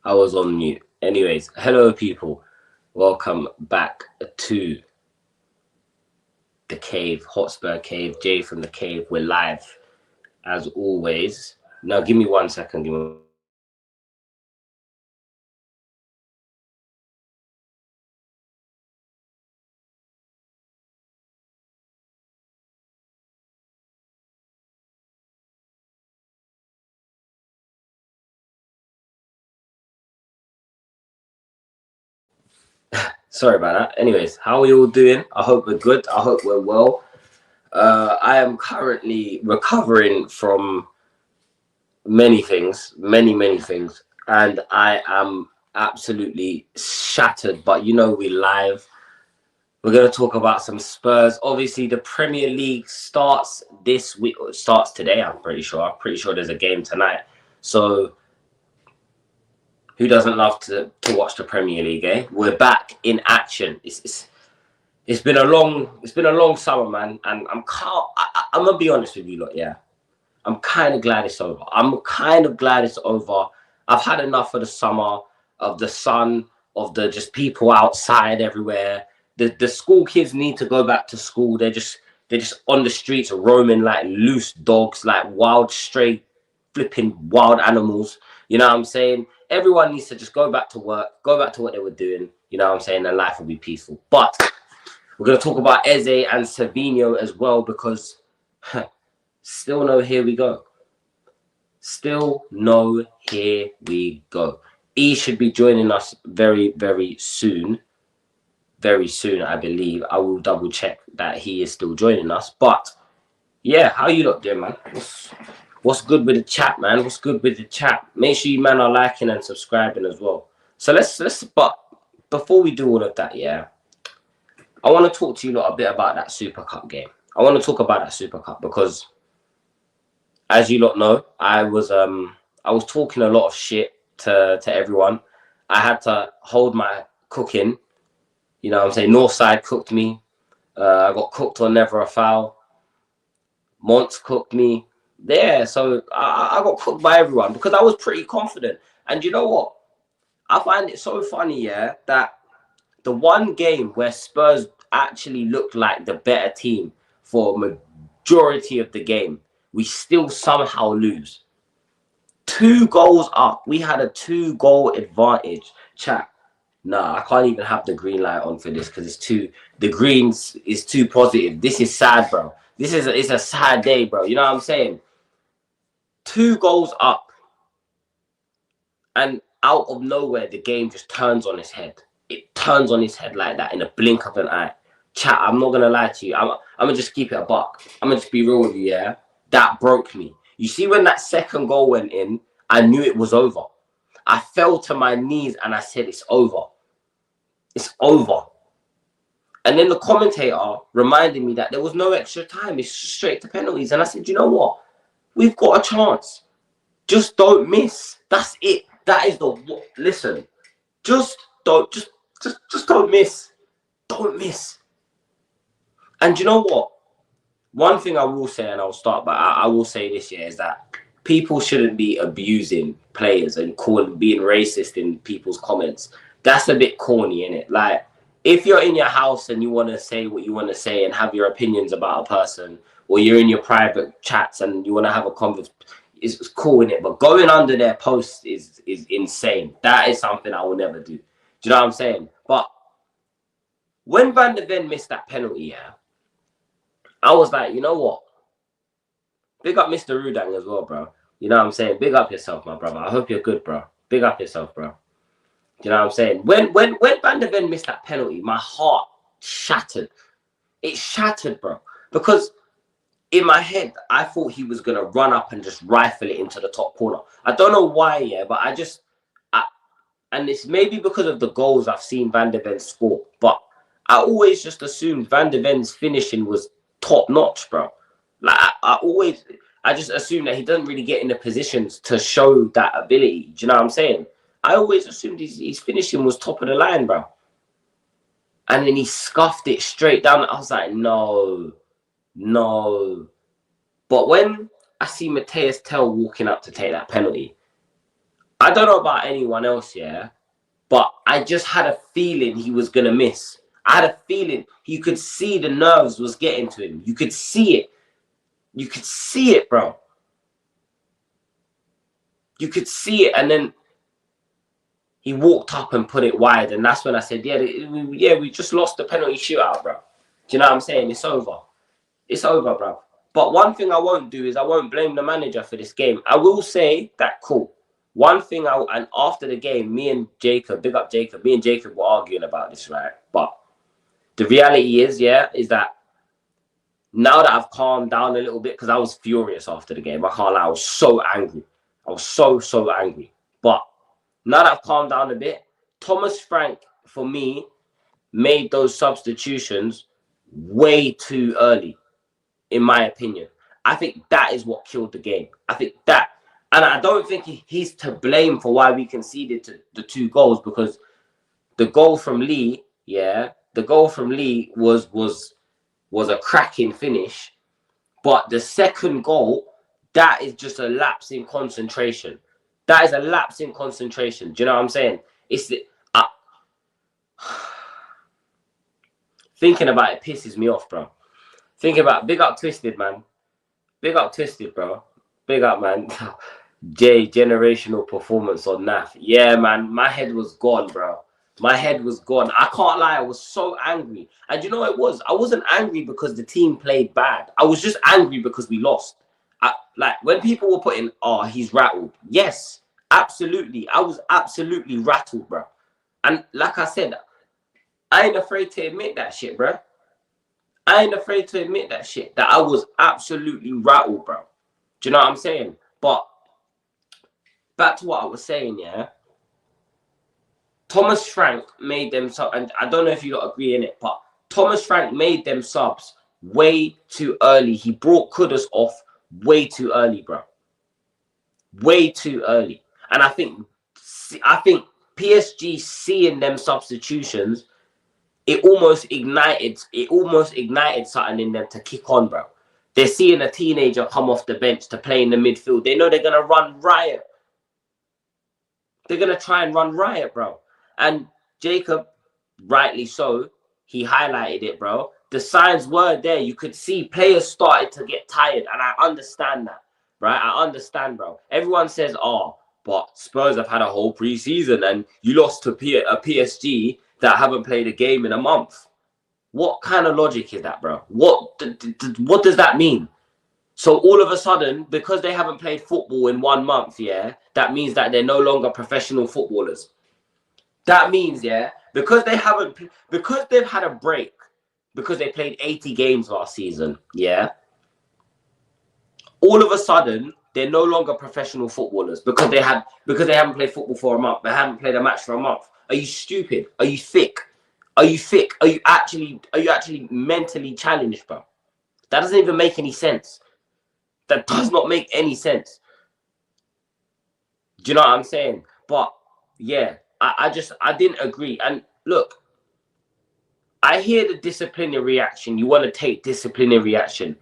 I was on mute. Anyways, hello people. Welcome back to the cave, Hotspur Cave. Jay from the cave. We're live as always. Now give me 1 second. Give me Sorry about that. Anyways, how are we all doing? I hope we're good. I hope we're well. I am currently recovering from many things, many things, and I am absolutely shattered. But we're live. We're going to talk about some Spurs. Obviously, the Premier League starts this week. It starts today, I'm pretty sure. I'm pretty sure there's a game tonight. So, who doesn't love to watch the Premier League, eh? We're back in action. It's been a long summer, man. And I'm going to be honest with you, lot, yeah. I'm kind of glad it's over. I've had enough of the summer, of the sun, of the just people outside everywhere. The school kids need to go back to school. They're just on the streets roaming like loose dogs, like wild, stray, flipping wild animals. You know what I'm saying? Everyone needs to just go back to work, go back to what they were doing. You know what I'm saying? And life will be peaceful. But we're going to talk about EZE and Savinhio as well because still no here we go. Still no here we go. E should be joining us very soon. Very soon, I believe. I will double check that he is still joining us. But yeah, how you lot doing, man? What's good with the chat, man? What's good with the chat? Make sure you man are liking and subscribing as well. So but before we do all of that, yeah, I want to talk to you lot a bit about that Super Cup game. I want to talk about that Super Cup because, as you lot know, I was talking a lot of shit to everyone. I had to hold my cooking. You know what I'm saying? Northside cooked me. I got cooked on Never a Foul. Monts cooked me. Yeah, so I got cooked by everyone because I was pretty confident. And you know what? I find it so funny, yeah, that the one game where Spurs actually looked like the better team for majority of the game, we still somehow lose. 2 goals up. We had a 2-goal advantage. Chat. Nah, I can't even have the green light on for this because the greens is too positive. This is sad, bro. It's a sad day, bro. You know what I'm saying? 2 goals up. And out of nowhere, the game just turns on its head. It turns on its head like that in a blink of an eye. Chat, I'm not going to lie to you. I'm going to just keep it a buck. I'm going to just be real with you, yeah? That broke me. You see, when that second goal went in, I knew it was over. I fell to my knees and I said, it's over. It's over. And then the commentator reminded me that there was no extra time. It's straight to penalties. And I said, you know what? We've got a chance. Just don't miss. That's it. That is listen. Just don't miss. Don't miss. And you know what? One thing I will say, and I'll start, but I will say this year is that people shouldn't be abusing players and being racist in people's comments. That's a bit corny, innit? Like, if you're in your house and you want to say what you want to say and have your opinions about a person, or you're in your private chats and you want to have a conversation, it's cool in it. But going under their posts is insane. That is something I will never do. Do you know what I'm saying? But when Van de Ven missed that penalty, yeah, I was like, you know what? Big up Mr. Rudang as well, bro. You know what I'm saying? Big up yourself, my brother. I hope you're good, bro. Big up yourself, bro. You know what I'm saying? When Van de Ven missed that penalty, my heart shattered. It shattered, bro. Because in my head, I thought he was gonna run up and just rifle it into the top corner. I don't know why, yeah, but and it's maybe because of the goals I've seen Van de Ven score, but I always just assumed Van de Ven's finishing was top notch, bro. Like I just assumed that he doesn't really get in the positions to show that ability. Do you know what I'm saying? I always assumed his finishing was top of the line, bro. And then he scuffed it straight down. I was like, no. But when I see Mateus Tell walking up to take that penalty, I don't know about anyone else, yeah, but I just had a feeling he was gonna miss. I had a feeling you could see the nerves was getting to him. You could see it. You could see it, bro. You could see it, and then he walked up and put it wide, and that's when I said, yeah, we just lost the penalty shootout, bro. Do you know what I'm saying? It's over. It's over, bro. But one thing I won't do is I won't blame the manager for this game. I will say that, cool. One thing, and after the game, me and Jacob, big up Jacob, me and Jacob were arguing about this, right? But the reality is, yeah, is that now that I've calmed down a little bit, because I was furious after the game, I can't lie, I was so angry. I was so angry. But now that I've calmed down a bit, Thomas Frank, for me, made those substitutions way too early, in my opinion. I think that is what killed the game. I think that, and I don't think he's to blame for why we conceded the 2 goals, because the goal from Lee, the goal from Lee was a cracking finish, but the second goal, that is just a lapse in concentration. That is a lapse in concentration. Do you know what I'm saying? It's the, thinking about it pisses me off, bro. Thinking about, big up Twisted, man. Big up Twisted, bro. Big up, man. Generational performance on NAF. Yeah, man. My head was gone, bro. My head was gone. I can't lie. I was so angry. And you know what it was? I wasn't angry because the team played bad. I was just angry because we lost. Like, when people were putting, oh, he's rattled. Yes, absolutely. I was absolutely rattled, bro. And like I said, I ain't afraid to admit that shit, bro. I ain't afraid to admit that shit. That I was absolutely rattled, bro. Do you know what I'm saying? But back to what I was saying, yeah. Thomas Frank made them subs, and I don't know if you don't agree in it, but Thomas Frank made them subs way too early. He brought Kudus off way too early, bro. Way too early. And I think PSG seeing them substitutions, it almost ignited something in them to kick on, bro. They're seeing a teenager come off the bench to play in the midfield. They know they're gonna run riot. They're gonna try and run riot, bro. And Jacob, rightly so, he highlighted it, bro. The signs were there. You could see players started to get tired, and I understand that, right? I understand, bro. Everyone says, oh, but Spurs have had a whole preseason, and you lost to a PSG that haven't played a game in a month. What kind of logic is that, bro? What does that mean? So all of a sudden, because they haven't played football in 1 month, yeah, that means that they're no longer professional footballers. That means, yeah, because they've had a break, because they played 80 games last season, yeah, all of a sudden they're no longer professional footballers because they haven't played football for a month. They haven't played a match for a month. Are you stupid? Are you thick? Are you thick? Are you actually mentally challenged, bro? That doesn't even make any sense. That does not make any sense. Do you know what I'm saying? But yeah, I didn't agree. And look, I hear the disciplinary action. You want to take disciplinary action.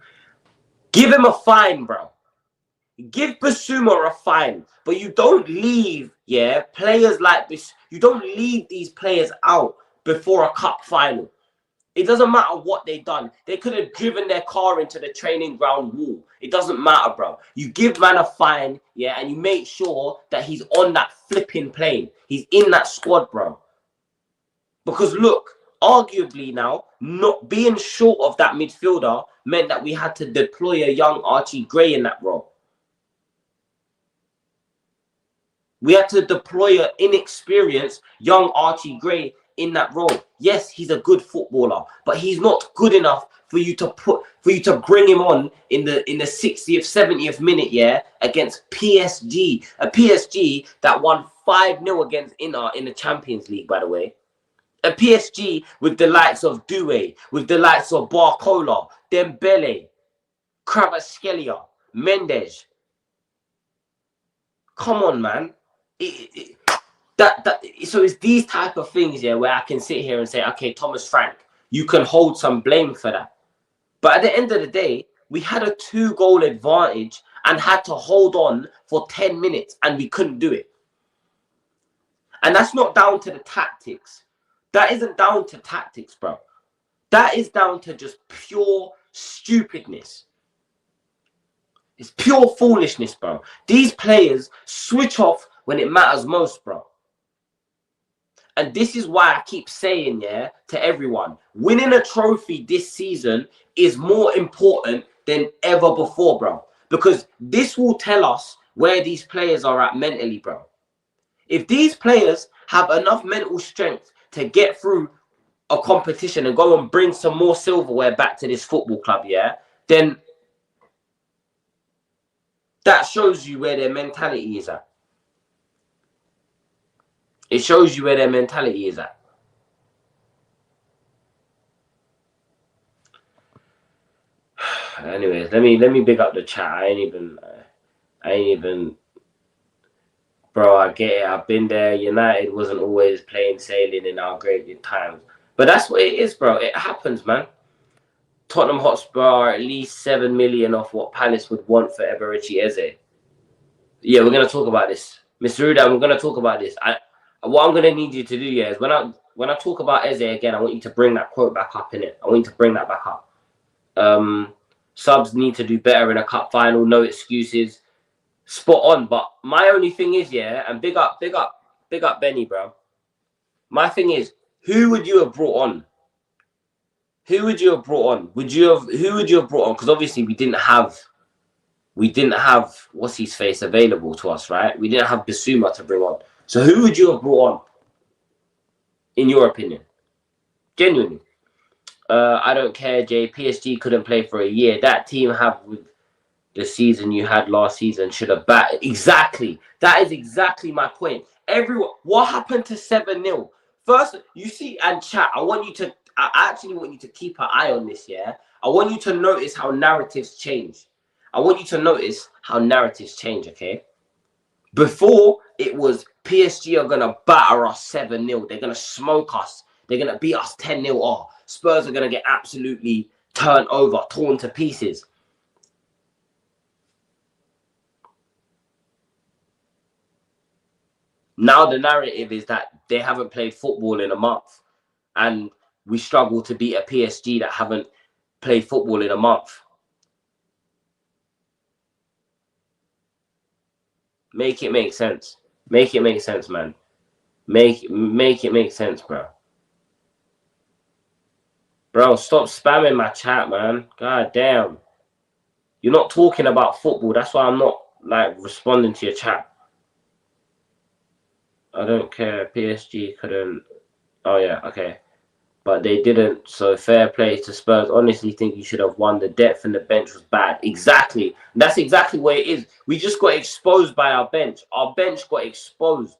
Give him a fine, bro. Give Basuma a fine. But you don't leave, yeah, players like this. You don't leave these players out before a cup final. It doesn't matter what they've done. They could have driven their car into the training ground wall. It doesn't matter, bro. You give man a fine, yeah, and you make sure that he's on that flipping plane. He's in that squad, bro. Because look, arguably now, not being short of that midfielder meant that we had to deploy a young Archie Gray in that role. We had to deploy an inexperienced young Archie Gray in that role. Yes, he's a good footballer, but he's not good enough for you to bring him on in the 60th, 70th minute, yeah, against PSG. A PSG that won 5-0 against Inter in the Champions League, by the way. A PSG with the likes of Doué, with the likes of Barcola, Dembele, Kvaratskhelia, Mendes. Come on, man. So it's these type of things, yeah, where I can sit here and say, okay, Thomas Frank, you can hold some blame for that. But at the end of the day, we had a 2-goal advantage and had to hold on for 10 minutes, and we couldn't do it. And that's not down to the tactics. That isn't down to tactics, bro. That is down to just pure stupidness. It's pure foolishness, bro. These players switch off when it matters most, bro. And this is why I keep saying, yeah, to everyone, winning a trophy this season is more important than ever before, bro. Because this will tell us where these players are at mentally, bro. If these players have enough mental strength to get through a competition and go and bring some more silverware back to this football club, yeah, then that shows you where their mentality is at. It shows you where their mentality is at. Anyways, let me big up the chat. I ain't even, bro. I get it. I've been there. United wasn't always plain sailing in our great times, but that's what it is, bro. It happens, man. Tottenham Hotspur are at least 7 million off what Palace would want for Eberici Eze. Yeah, we're gonna talk about this, Mr. Uda. We're gonna talk about this. What I'm gonna need you to do, yeah, is when I talk about Eze again, I want you to bring that quote back up in it. I want you to bring that back up. Subs need to do better in a cup final. No excuses. Spot on. But my only thing is, yeah, and big up Benny, bro. My thing is, who would you have brought on? Who would you have brought on? Who would you have brought on? Because obviously we didn't have what's his face available to us, right? We didn't have Bissouma to bring on. So who would you have brought on, in your opinion? Genuinely. I don't care, Jay. PSG couldn't play for a year. That team have with the season you had last season should have batted. Exactly. That is exactly my point. Everyone, what happened to 7-0? First, you see, and chat, I actually want you to keep an eye on this, yeah? I want you to notice how narratives change. I want you to notice how narratives change, okay? Before, it was PSG are going to batter us 7-0. They're going to smoke us. They're going to beat us 10-0. Oh, Spurs are going to get absolutely turned over, torn to pieces. Now the narrative is that they haven't played football in a month. And we struggle to beat a PSG that haven't played football in a month. Make it make sense. Make it make sense, man. Make it make sense, bro. Bro, stop spamming my chat, man. God damn. You're not talking about football. That's why I'm not like responding to your chat. I don't care. PSG couldn't. Oh yeah, okay. But they didn't. So fair play to Spurs. Honestly, think you should have won. The depth and the bench was bad. Exactly. That's exactly what it is. We just got exposed by our bench. Our bench got exposed.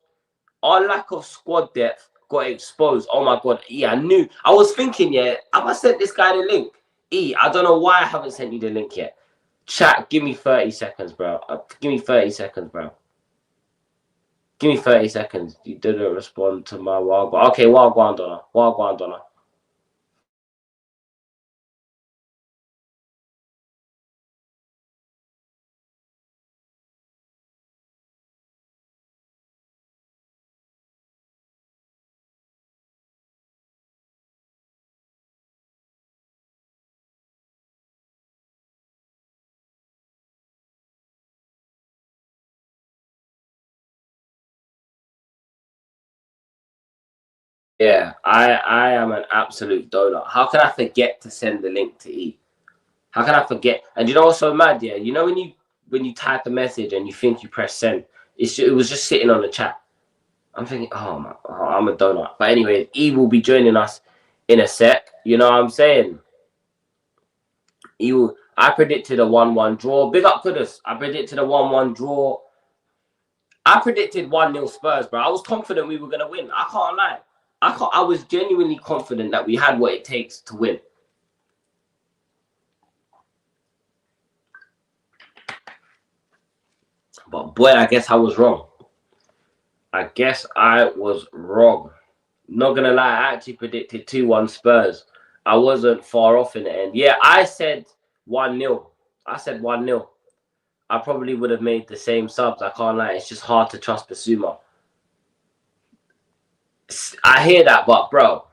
Our lack of squad depth got exposed. Oh my god. Yeah, I knew. I was thinking, yeah, have I sent this guy the link? I don't know why I haven't sent you the link yet. Chat, give me 30 seconds, bro. Give me 30 seconds, bro. Give me 30 seconds. You didn't respond to my Wagwan. Okay, Wagwan Donna. Wagwan Donna. Yeah, I am an absolute donut. How can I forget to send the link to E? How can I forget? And you know what's so mad? Yeah, you know when you type a message and you think you press send, it was just sitting on the chat. I'm thinking, I'm a donut. But anyway, E will be joining us in a sec. You know what I'm saying? I predicted a 1-1 draw. Big up Kudus. I predicted a 1-1 draw. I predicted 1-0 Spurs, bro. I was confident we were gonna win. I can't lie. I was genuinely confident that we had what it takes to win. But boy, I guess I was wrong. I guess I was wrong. Not gonna lie, I actually predicted 2-1 Spurs. I wasn't far off in the end. Yeah, I said 1-0. I said 1-0. I probably would have made the same subs. I can't lie. It's just hard to trust Basuma. I hear that, but bro,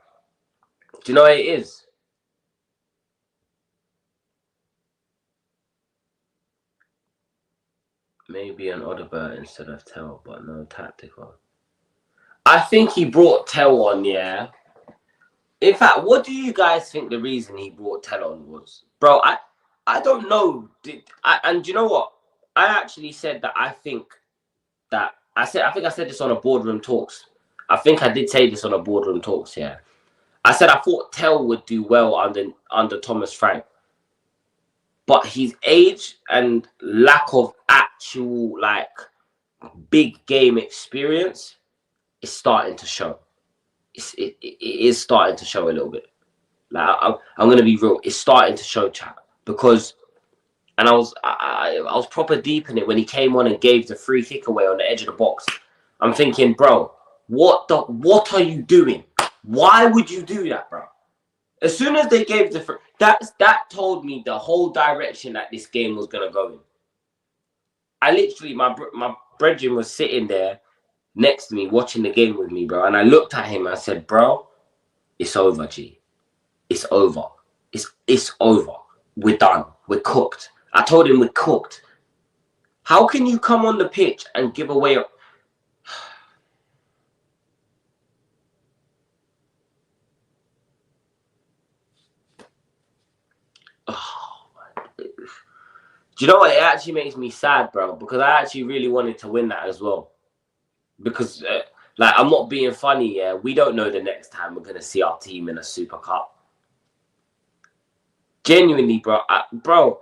do you know what it is? Maybe an Odobert instead of Tell, but no tactical. I think he brought Tell on, yeah. In fact, what do you guys think the reason he brought Tell on was? Bro, I don't know. And you know what? I actually said that I think I think I said this on a boardroom talks. I think I did say this on a boardroom talks, yeah. I said I thought Tell would do well under Thomas Frank. But his age and lack of actual like big game experience is starting to show. It is starting to show a little bit. Like I'm gonna be real. It's starting to show, chat, because and I was proper deep in it when he came on and gave the free kick away on the edge of the box. I'm thinking, bro, what are you doing? Why would you do that, bro? As soon as they gave the free, that told me the whole direction that this game was gonna go in. I literally, my brethren was sitting there next to me watching the game with me, bro, and I looked at him and I said, bro, it's over, G. It's over. It's over. We're done. We're cooked. I told him we're cooked. How can you come on the pitch and give away a... Oh, do you know what? It actually makes me sad, bro, because I actually really wanted to win that as well. Because, like, I'm not being funny, yeah. We don't know the next time we're going to see our team in a Super Cup. Genuinely, bro. Bro,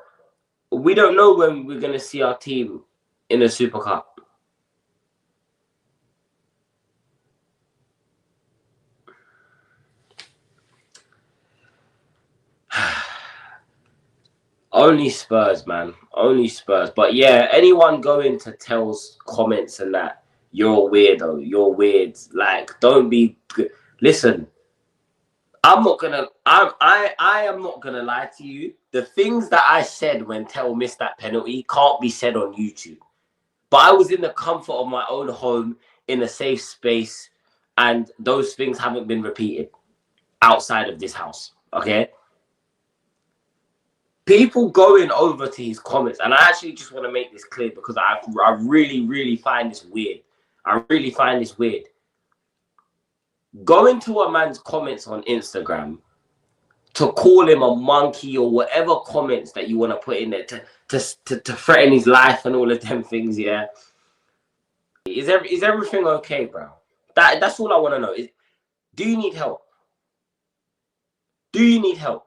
we don't know when we're going to see our team in a Super Cup. Only Spurs, man. Only Spurs. But yeah, anyone going to Tell's comments and that, you're a weirdo. You're weird. Like, don't be... Listen, I am not gonna lie to you. The things that I said when Tell missed that penalty can't be said on YouTube. But I was in the comfort of my own home, in a safe space, and those things haven't been repeated outside of this house. Okay? People going over to his comments, and I actually just want to make this clear because I really, really find this weird. I really find this weird. Going to a man's comments on Instagram to call him a monkey or whatever comments that you want to put in there to threaten his life and all of them things, yeah. Is everything okay, bro? That's all I want to know. Do you need help? Do you need help?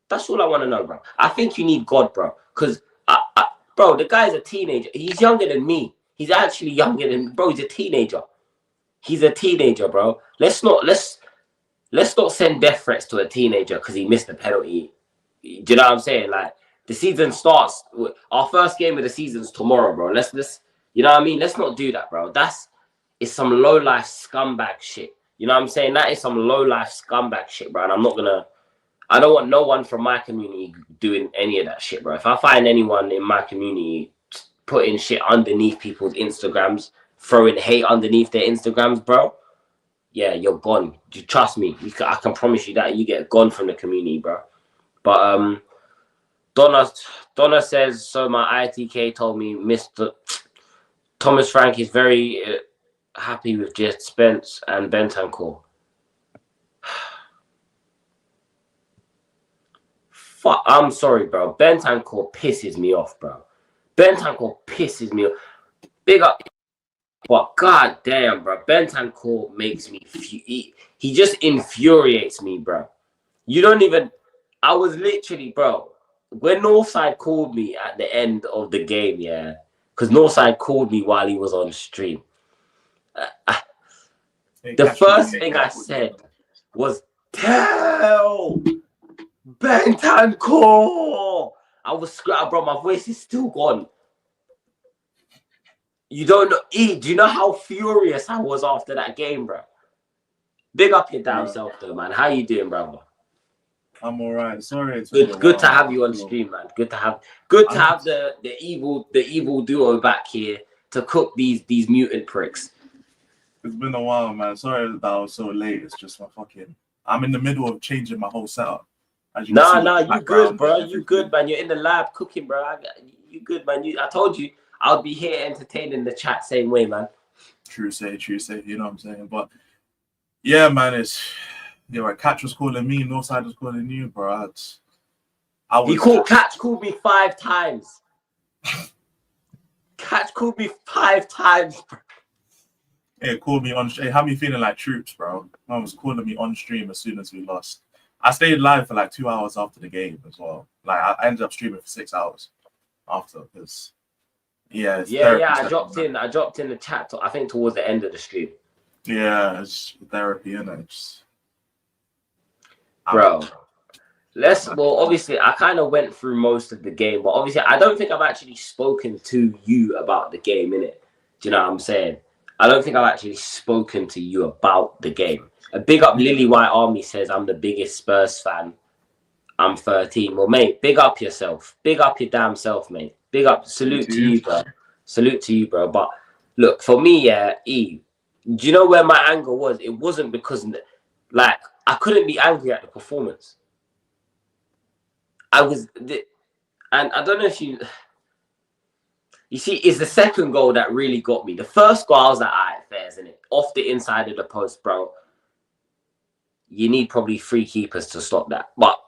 That's all I want to know, bro. I think you need God, bro. Because, bro, the guy's a teenager. He's younger than me. He's actually younger than... Bro, he's a teenager. He's a teenager, bro. Let's not send death threats to a teenager because he missed a penalty. Do you know what I'm saying? Like, the season starts... Our first game of the season's tomorrow, bro. Let's you know what I mean? Let's not do that, bro. It's some low-life scumbag shit. You know what I'm saying? That is some low-life scumbag shit, bro. And I'm not gonna... I don't want no one from my community doing any of that shit, bro. If I find anyone in my community putting shit underneath people's Instagrams, throwing hate underneath their Instagrams, bro, yeah, you're gone. You trust me. I can promise you that. You get gone from the community, bro. But Donna says, so my ITK told me Mr. Thomas Frank is very happy with Jet Spence and Bentancur. I'm sorry, bro. Bentancur pisses me off, bro. Bentancur pisses me off. Big up. But god damn, bro. Bentancur makes me... He just infuriates me, bro. You don't even... I was literally, bro, when Northside called me at the end of the game, yeah, because Northside called me while he was on stream. The first thing I said was, Tell! Bentancur! I was, bro, my voice is still gone. You don't know, do you know how furious I was after that game, bro? Big up your damn self, though, man. How you doing, brother? I'm alright. Sorry. Good to have you on stream, man. Good to have the evil duo back here to cook these mutant pricks. It's been a while, man. Sorry that I was so late. It's just my fucking. I'm in the middle of changing my whole setup. As you can see, Nah, the you good, background bro. and You everything. good, man. You're in the lab cooking, bro. You good, man. I told you I'll be here entertaining the chat same way, man. True say. You know what I'm saying? But yeah, man, it's like Catch was calling me, Northside was calling you, bro. Catch called me 5 times. Catch called me 5 times, bro. It called me on. It had me feeling like troops, bro. Man was calling me on stream as soon as we lost. I stayed live for like 2 hours after the game as well. Like I ended up streaming for 6 hours after because it's therapy. I dropped in the chat. I think towards the end of the stream. Yeah, it's therapy, innit? Bro, obviously, I kind of went through most of the game, but obviously, I don't think I've actually spoken to you about the game, innit? Do you know what I'm saying? I don't think I've actually spoken to you about the game. A big up Lily White Army says, I'm the biggest Spurs fan. I'm 13. Well, mate, big up yourself. Big up your damn self, mate. Big up. Salute to you, bro. Salute to you, bro. But look, for me, do you know where my anger was? It wasn't because, like, I couldn't be angry at the performance. And I don't know if you see, it's the second goal that really got me. The first goal, I was like, all right, fair, isn't it? Off the inside of the post, bro. You need probably 3 keepers to stop that. But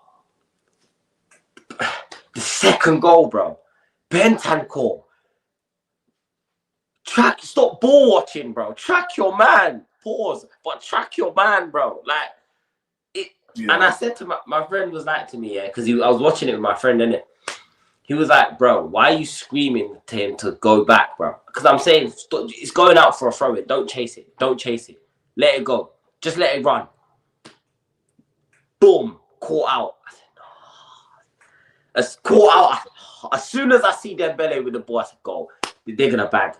the second goal, bro. Bentancur. Stop ball watching, bro. Track your man. Pause. But track your man, bro. Like, and I said to my friend was like to me, because I was watching it with my friend, innit? He was like, bro, why are you screaming to him to go back, bro? Because I'm saying it's going out for a throw in. Don't chase it. Don't chase it. Let it go. Just let it run. Boom. Caught out. I said, no. Caught out. As soon as I see Dembele with the ball, I said, go. They're going to bag.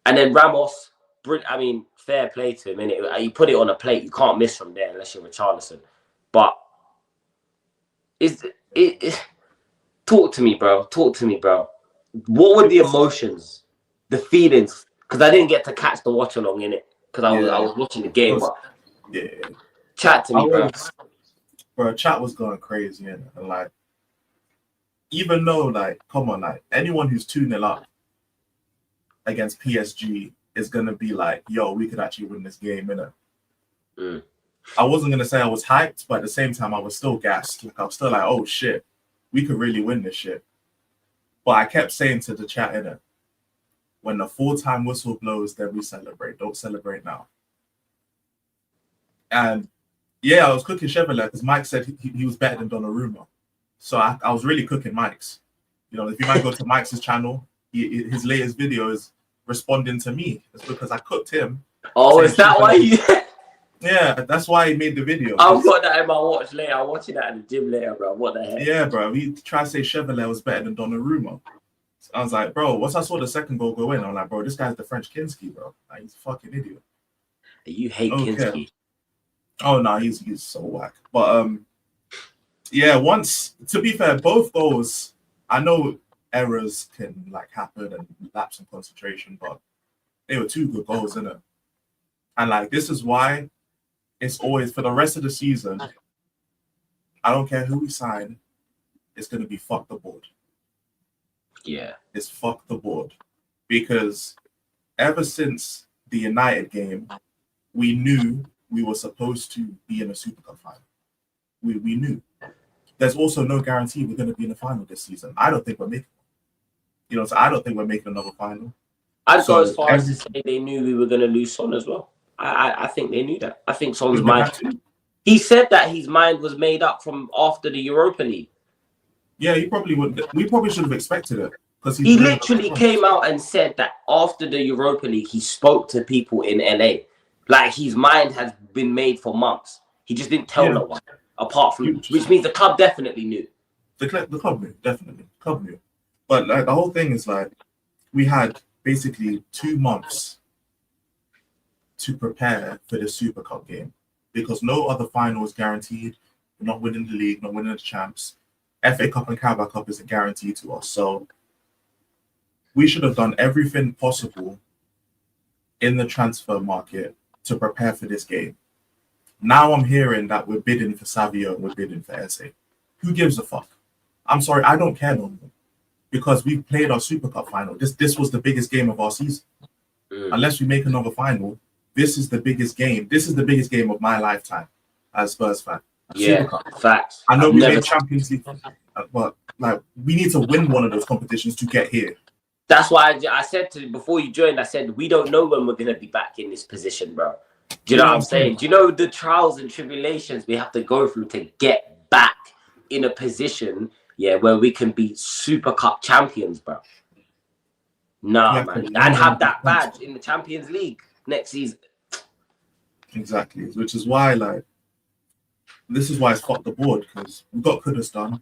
And then Ramos, fair play to him, innit? You put it on a plate. You can't miss from there unless you're Richarlison. But talk to me, bro. Talk to me, bro. What were the emotions, the feelings? Because I didn't get to catch the watch along in it because I was watching the game. But chat to me, bro. Bro, chat was going crazy, and like, even though, like, come on, like, anyone who's 2-0 up against PSG is gonna be like, yo, we could actually win this game, innit? I wasn't gonna say I was hyped, but at the same time, I was still gassed. Like, I was still like, oh shit, we could really win this shit. But I kept saying to the chat, innit, when the full-time whistle blows, then we celebrate. Don't celebrate now. And yeah, I was cooking Chevrolet because Mike said he was better than Donnarumma. So I was really cooking Mike's. You know, if you might go to Mike's channel, his latest video is responding to me. It's because I cooked him. Oh, is that why you... Yeah, that's why he made the video. I've got that in my watch later. I'm watching that in the gym later, bro. What the heck? Yeah, bro. He tried to say Chevrolet was better than Donnarumma. So I was like, bro, once I saw the second goal go in, I'm like, bro, this guy's the French Kinski, bro. Like, he's a fucking idiot. You hate Kinski. Oh, no, he's so whack. But, to be fair, both goals, I know errors can, like, happen and lapse in concentration, but they were 2 good goals, innit? And, like, this is why it's always, for the rest of the season, I don't care who we sign, it's going to be fuck the board. Yeah. It's fuck the board. Because ever since the United game, we knew we were supposed to be in a Super Cup final. We knew. There's also no guarantee we're going to be in the final this season. I don't think we're making one. You know, so I don't think we're making another final. I'd go as far as to say they knew we were going to lose Son as well. I think they knew that. I think Son's mind... He said that his mind was made up from after the Europa League. Yeah, he probably would. We probably should have expected it. He literally came out and said that after the Europa League, he spoke to people in LA. Like, his mind has been made for months. He just didn't tell no one, apart from... Which means the club definitely knew. The club knew, definitely. The club knew. But, like, the whole thing is, like, we had basically 2 months to prepare for the Super Cup game because no other final is guaranteed. We're not winning the league, not winning the champs. FA Cup and Carabao Cup is a guarantee to us. So we should have done everything possible in the transfer market to prepare for this game. Now I'm hearing that we're bidding for Savio and we're bidding for EZE. Who gives a fuck? I'm sorry, I don't care no more. Because we've played our Super Cup final. This was the biggest game of our season. Unless we make another final, this is the biggest game. This is the biggest game of my lifetime as Spurs fan. Yeah, Super Cup. facts. I know we made Champions League, but like we need to win one of those competitions to get here. That's why I said to before you joined, I said we don't know when we're gonna be back in this position, bro. Do you know what I'm saying? Do you know the trials and tribulations we have to go through to get back in a position, yeah, where we can be Super Cup champions, bro? Nah, man, and have that badge in the Champions League next season. Exactly, which is why, like, this is why it's fucked the board, because we got Kurdistan,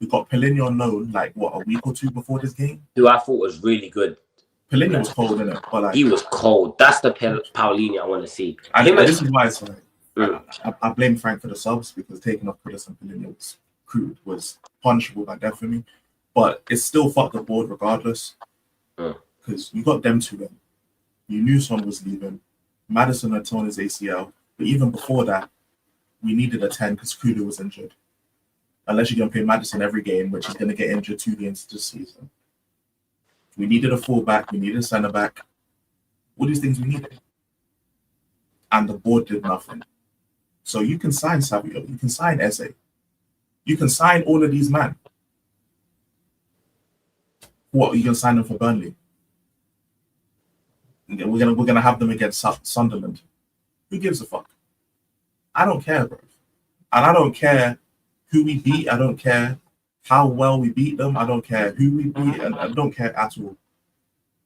we got Paulinho on loan, like, what, a week or two before this game? Who I thought was really good. Paulinho was cold, innit? But like, he was cold. That's the Paulinho I want to see. And this is why it's like, I blame Frank for the subs, because taking off Kurdistan and Paulinho was punishable by death for me. But it's still fucked the board regardless, because you got them two then. You knew Son was leaving. Madison had torn his ACL, but even before that, we needed a 10 because Kulu was injured. Unless you're going to play Madison every game, which is going to get injured 2 games this season. We needed a fullback, we needed a centre back. All these things we needed. And the board did nothing. So you can sign Savio, you can sign EZE, you can sign all of these men. What, are you going to sign them for Burnley? We're gonna have them against Sunderland. Who gives a fuck? I don't care, bro. And I don't care who we beat. I don't care how well we beat them. I don't care who we beat, and I don't care at all.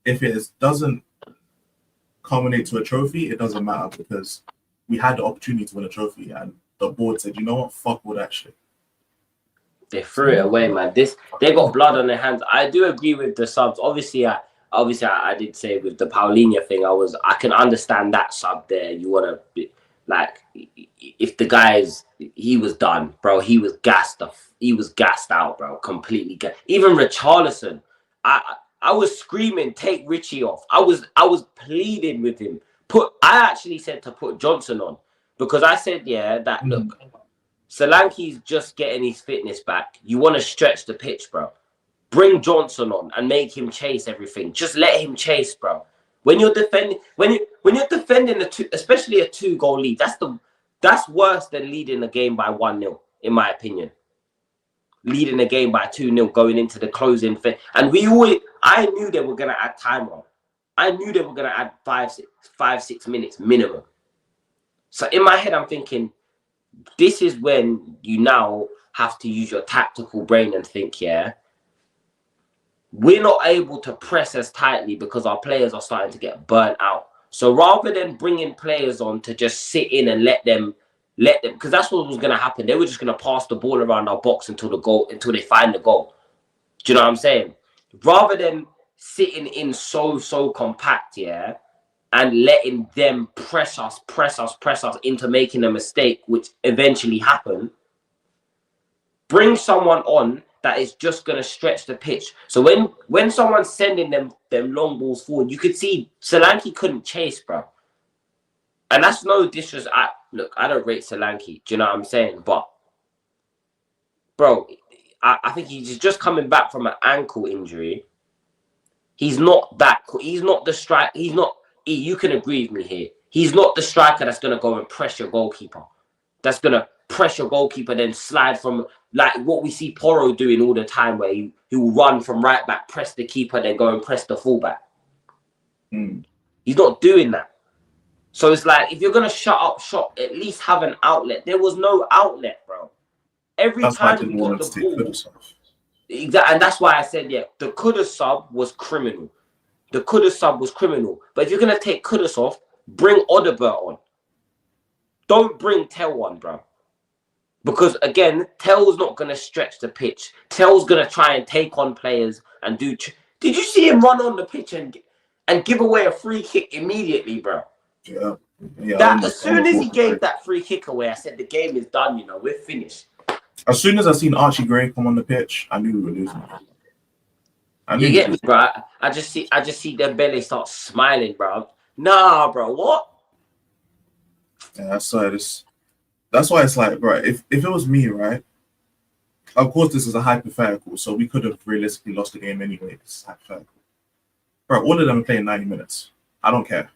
If it doesn't culminate to a trophy, it doesn't matter, because we had the opportunity to win a trophy, and the board said, you know what, fuck all that shit. They threw it away, man. They got blood on their hands. I do agree with the subs. Obviously, I did say with the Paulinho thing, I can understand that sub there. You want to be like, if the guys, he was done, bro. He was gassed off. He was gassed out, bro. Completely gassed. Even Richarlison, I was screaming, take Richie off. I was pleading with him. I actually said to put Johnson on, because I said, yeah, that look, Solanke's just getting his fitness back. You want to stretch the pitch, bro. Bring Johnson on and make him chase everything. Just let him chase, bro. When you're defending, when you're defending especially a 2-goal lead, that's worse than leading the game by 1-0, in my opinion. Leading the game by 2-0 going into the closing thing. And I knew they were gonna add time on. I knew they were gonna add 5-6 minutes minimum. So in my head, I'm thinking, this is when you now have to use your tactical brain and think, yeah, we're not able to press as tightly because our players are starting to get burnt out. So rather than bringing players on to just sit in and let them, because that's what was going to happen. They were just going to pass the ball around our box until they find the goal. Do you know what I'm saying? Rather than sitting in so compact, yeah, and letting them press us into making a mistake, which eventually happened, bring someone on that is just going to stretch the pitch. So when someone's sending them long balls forward, you could see Solanke couldn't chase, bro. And that's no disrespect. Look, I don't rate Solanke. Do you know what I'm saying? But, bro, I think he's just coming back from an ankle injury. He's not the strike. You can agree with me here. He's not the striker that's going to go and press your goalkeeper. That's going to press your goalkeeper, then slide from, like what we see Porro doing all the time, where he will run from right back, press the keeper, then go and press the fullback. He's not doing that. So it's like, if you're going to shut up shop, at least have an outlet. There was no outlet, bro. Every time we got the ball. Exactly, and that's why I said, yeah, the Kudus sub was criminal. The Kudus sub was criminal. But if you're going to take Kudus off, bring Odebert on. Don't bring Tell on, bro. Because, again, Tell's not going to stretch the pitch. Tell's going to try and take on players and do... Did you see him run on the pitch and give away a free kick immediately, bro? Yeah. As soon as he gave that free kick away, I said, the game is done, we're finished. As soon as I seen Archie Gray come on the pitch, I knew we were losing. You get me, bro? I just see their belly start smiling, bro. Nah, bro, what? Yeah, so that's why it's like, bro, if it was me, right? Of course, this is a hypothetical, so we could have realistically lost the game anyway. This is hypothetical. Bro, all of them are playing 90 minutes. I don't care.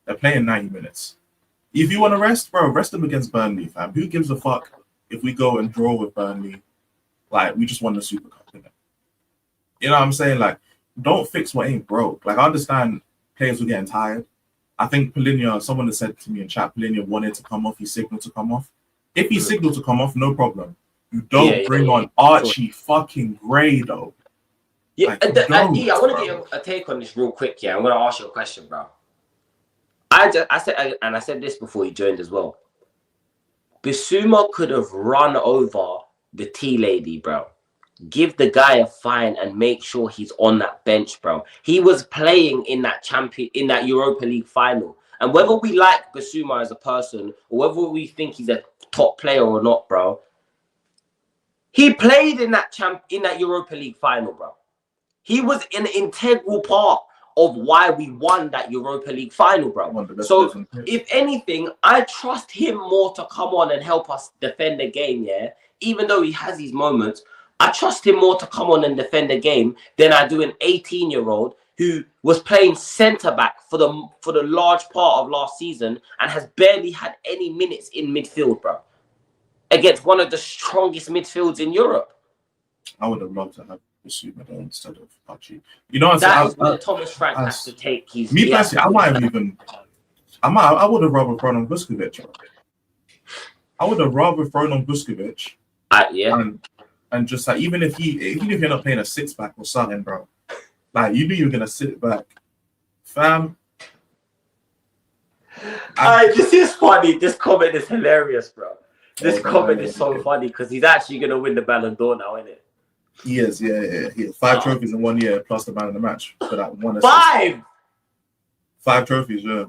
They're playing 90 minutes. If you want to rest, bro, rest them against Burnley, fam. Who gives a fuck if we go and draw with Burnley? Like, we just won the Super Cup, innit? You know what I'm saying? Like, don't fix what ain't broke. Like, I understand players were getting tired. I think Polinia, someone has said to me in chat, Polinia wanted to come off, he signaled to come off. If he signaled to come off, no problem. You don't bring on Archie fucking Gray, though. Yeah, like, I want to get a take on this real quick. Yeah, I'm going to ask you a question, bro. I said this before he joined as well. Bissouma could have run over the tea lady, bro. Give the guy a fine and make sure he's on that bench, bro. He was playing in that Europa League final. And whether we like Bissouma as a person or whether we think he's a top player or not, bro, he played in that Europa League final, bro. He was an integral part of why we won that Europa League final, bro. So, if anything, I trust him more to come on and help us defend the game, yeah? Even though he has these moments, I trust him more to come on and defend the game than I do an 18-year-old who was playing centre-back for the large part of last season and has barely had any minutes in midfield, bro. Against one of the strongest midfields in Europe. I would have loved to have Bissouma there instead of Archie. You know what I'm saying? That is where Thomas Frank has to take his... Me personally, I would have rather thrown on Vuskovic. I would have rather thrown on Vuskovic. Yeah. And just like, even if you're not playing a 6-back or something, bro, like, you knew you were gonna sit back, fam. This is funny. This comment is hilarious, bro. This comment is so funny because he's actually gonna win the Ballon d'Or now, isn't it? He is, yeah. 5 trophies in 1 year plus the man of the match for that one. 5 trophies, yeah.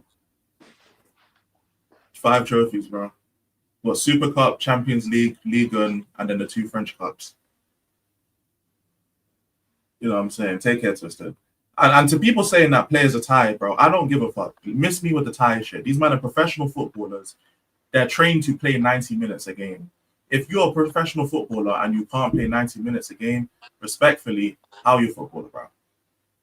5 trophies, bro. What, Super Cup, Champions League, Ligue 1, and then the 2 French Cups. You know what I'm saying? Take care, Twisted. And to people saying that players are tired, bro, I don't give a fuck. Miss me with the tired shit. These men are professional footballers. They're trained to play 90 minutes a game. If you're a professional footballer and you can't play 90 minutes a game, respectfully, how are you a footballer, bro?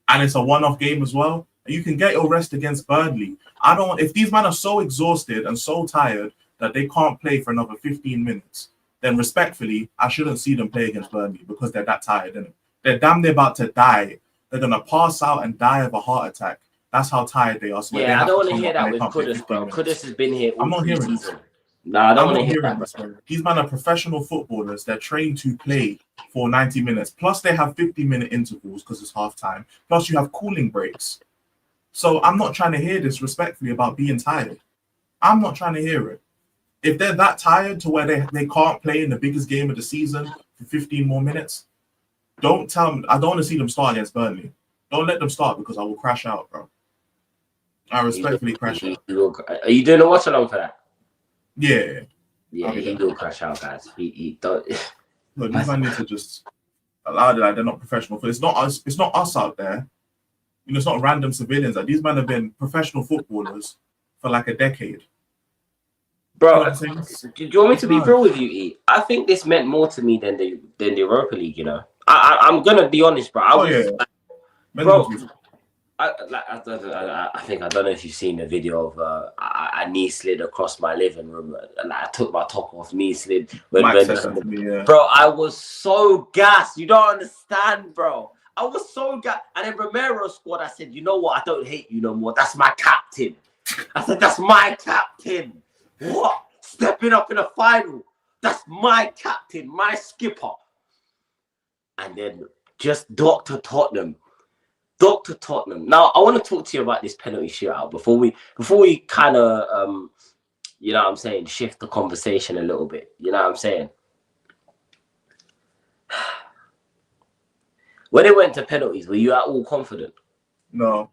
And it's a one-off game as well. You can get your rest against Burnley. If these men are so exhausted and so tired that they can't play for another 15 minutes, then respectfully, I shouldn't see them play against Burnley because they're that tired, innit? They're damn near about to die. They're going to pass out and die of a heart attack. That's how tired they are. So yeah, I don't want to hear that with Kudus, bro. Kudus has been here all season. No, I don't want to hear that. These men are professional footballers. They're trained to play for 90 minutes. Plus, they have 50-minute intervals because it's half-time. Plus, you have cooling breaks. So I'm not trying to hear this respectfully about being tired. I'm not trying to hear it. If they're that tired to where they can't play in the biggest game of the season for 15 more minutes, don't tell me. I don't want to see them start against Burnley. Don't let them start because I will crash out, bro. I respectfully crash out. Are you doing a watch along for that? Yeah. Yeah, he will crash out, guys. He don't. Look, these men need to just allow that they're not professional. It's not us. It's not us out there. You know, it's not random civilians. Like, these men have been professional footballers for like a decade. Bro, do you want me to be real with you, E? I think this meant more to me than the Europa League. You know, I'm gonna be honest, bro. I think I don't know if you've seen the video of a knee slid across my living room and I took my top off, knee slid. Bro, I was so gassed. You don't understand, bro. I was so gassed. And then Romero scored. I said, you know what? I don't hate you no more. That's my captain. I said, that's my captain. What? Stepping up in a final. That's my captain, my skipper. And then just Dr. Tottenham. Now, I want to talk to you about this penalty shootout before we kind of, you know what I'm saying, shift the conversation a little bit. You know what I'm saying? When it went to penalties, were you at all confident? No.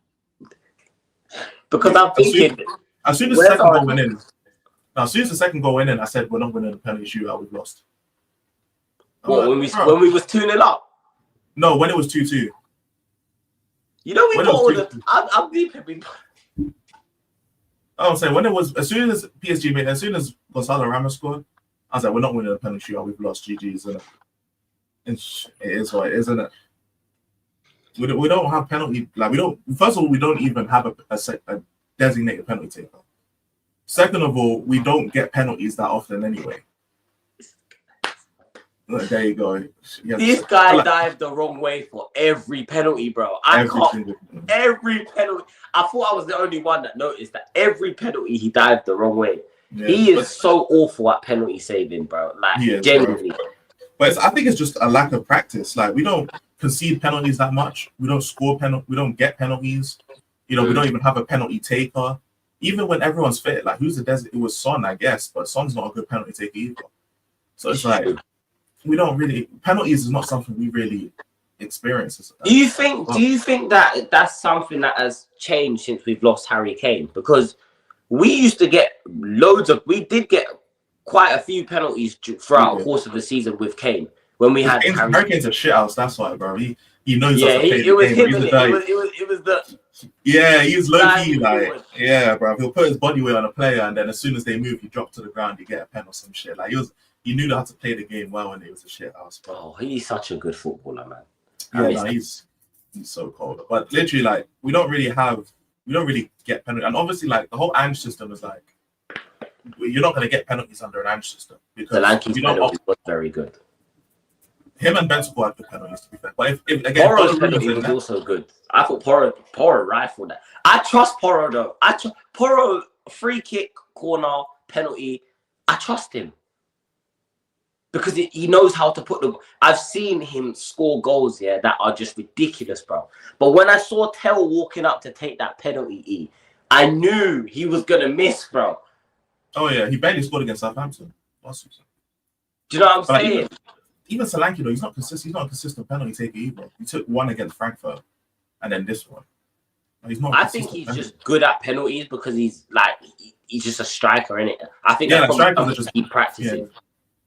Because I'm thinking... As soon as the second goal went in, I said, we're not winning the penalty shootout, we've lost. What, when we was 2-0 up? No, when it was 2-2. You know, we got all the... I'm deep in... I'm saying when it was as soon as PSG made, as soon as Gonzalo Ramos scored, I was like, we're not winning a penalty shootout. We've lost. GG's, isn't it? It is what it is, isn't it? We don't have penalty. Like we don't. First of all, we don't even have a designated penalty taker. Second of all, we don't get penalties that often anyway. There you go. This guy dived the wrong way for every penalty, bro. Every penalty. I thought I was the only one that noticed that every penalty he dived the wrong way. Yeah, he is so awful at penalty saving, bro. Like genuinely. But I think it's just a lack of practice. Like we don't concede penalties that much. We don't score penalties. We don't get penalties. You know, we don't even have a penalty taker. Even when everyone's fit, like who's the desert? It was Son, I guess, but Son's not a good penalty taker either. So it's like we don't really penalties is not something we really experience. Do you think that that's something that has changed since we've lost Harry Kane? Because we used to get we did get quite a few penalties throughout the course of the season with Kane when we had Harry Kane's a shit house. That's why, bro. He knows. Yeah, it was him. It was the. Yeah, he's low key like yeah, bro. He'll put his body weight on a player, and then as soon as they move, you drop to the ground, you get a pen or some shit. Like he knew how to play the game well, and it was a shit house. Bro. Oh, he's such a good footballer, man. Yeah, no, he's so cold. But literally, like we don't really get penalties, and obviously, like the whole Ange system is like you're not going to get penalties under an Ange system because Solanke's penalty was very good. Him and Benzema had good penalties, to be fair. But if again, Porro's penalty was also good. I thought Porro rifled that. I trust Porro though. Porro free kick, corner, penalty. I trust him because he knows how to put them. I've seen him score goals that are just ridiculous, bro. But when I saw Tell walking up to take that penalty, I knew he was gonna miss, bro. Oh yeah, he barely scored against Southampton last season. Do you know what I'm saying? Even Solanke though, he's not consistent. He's not a consistent penalty taker either. He took one against Frankfurt, and then this one. He's not. I think he's just good at penalties because he's just a striker, innit? I think strikers are just keep practicing.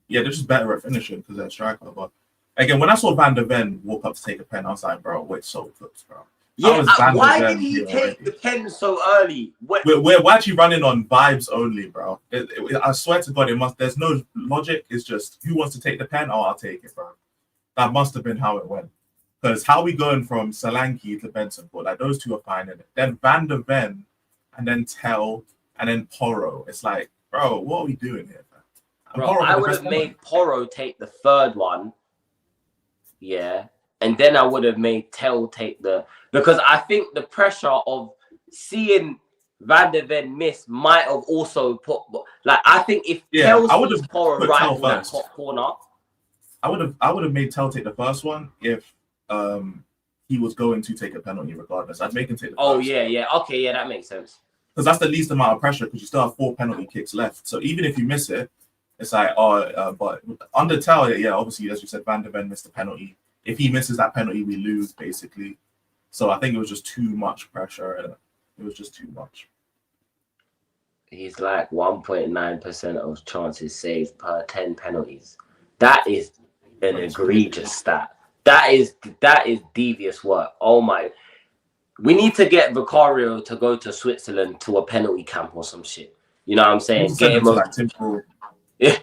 Yeah, they're just better at finishing because they're a striker. But again, when I saw Van der Ven walk up to take a pen, I was like, bro, wait, so close, bro. Yeah, why did he take the pen so early? We're actually running on vibes only, bro. I swear to God, there's no logic. It's just who wants to take the pen? Oh, I'll take it, bro. That must have been how it went. Because how we going from Solanke to Benson, like those two are fine in it. Then Van der Ven, and then Tell, and then Porro. It's like, bro, what are we doing here, man? Bro, I would have made Porro take the third one. Yeah. And then I would have made Tell take because I think the pressure of seeing Van der Ven miss might have also put I think if Tell sees Porro right in that top corner, I would have made Tell take the first one if he was going to take a penalty regardless. I'd make him take the first one. Yeah. Okay, yeah, that makes sense. Because that's the least amount of pressure because you still have 4 penalty kicks left. So even if you miss it, it's like but under Tell, obviously as you said, Van der Ven missed the penalty. If he misses that penalty, we lose, basically. So I think it was just too much pressure. It was just too much. He's like 1.9% of chances saved per 10 penalties. That is an egregious stat. That is devious work. Oh my. We need to get Vicario to go to Switzerland to a penalty camp or some shit. You know what I'm saying? Get him yeah.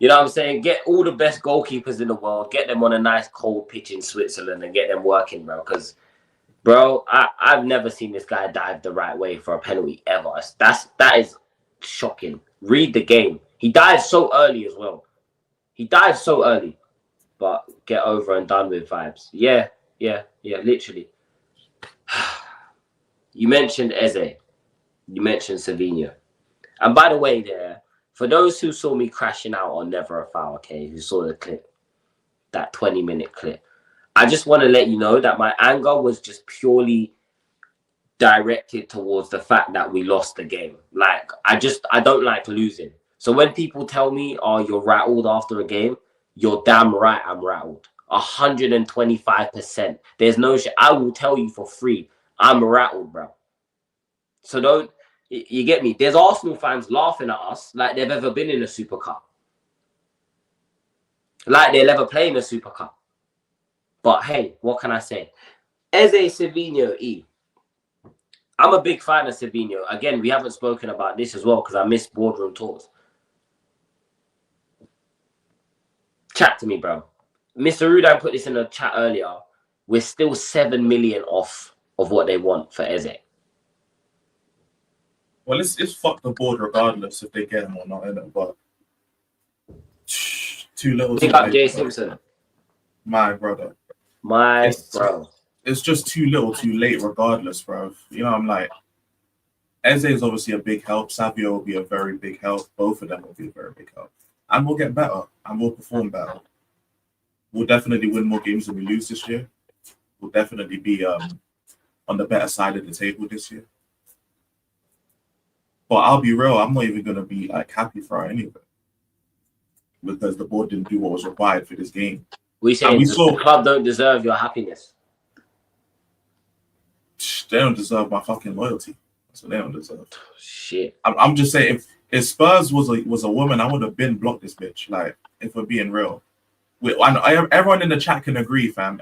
You know what I'm saying? Get all the best goalkeepers in the world, get them on a nice cold pitch in Switzerland and get them working, bro. Because, bro, I've never seen this guy dive the right way for a penalty ever. That is shocking. Read the game. He died so early as well. He died so early. But get over and done with vibes. Yeah, literally. You mentioned EZE. You mentioned Savinhio. And by the way, for those who saw me crashing out on Never a Foul, okay, who saw the clip, that 20-minute clip, I just want to let you know that my anger was just purely directed towards the fact that we lost the game. Like, I don't like losing. So when people tell me, oh, you're rattled after a game, you're damn right I'm rattled. 125%. There's no shit. I will tell you for free, I'm rattled, bro. So don't, you get me? There's Arsenal fans laughing at us like they've ever been in a Super Cup. Like they'll ever play in a Super Cup. But hey, what can I say? EZE Savinhio I'm a big fan of Savinhio. Again, we haven't spoken about this as well because I missed boardroom talks. Chat to me, bro. Mr. Rudan put this in the chat earlier. We're still 7 million off of what they want for EZE. Well, it's fuck the board regardless if they get him or not, innit? But too little. Pick up Jay Simpson. My brother. Bro. It's just too little, too late, regardless, bro. You know, I'm like, EZE is obviously a big help. Savio will be a very big help. Both of them will be a very big help, and we'll get better and we'll perform better. We'll definitely win more games than we lose this year. We'll definitely be on the better side of the table this year. But I'll be real, I'm not even going to be like happy for any of it because the board didn't do what was required for this game. We saying the club don't deserve your happiness. They don't deserve my fucking loyalty. That's what they don't deserve. Shit. I'm just saying, if Spurs was a woman, I would have been blocked this bitch. Like, if we're being real. Everyone in the chat can agree, fam.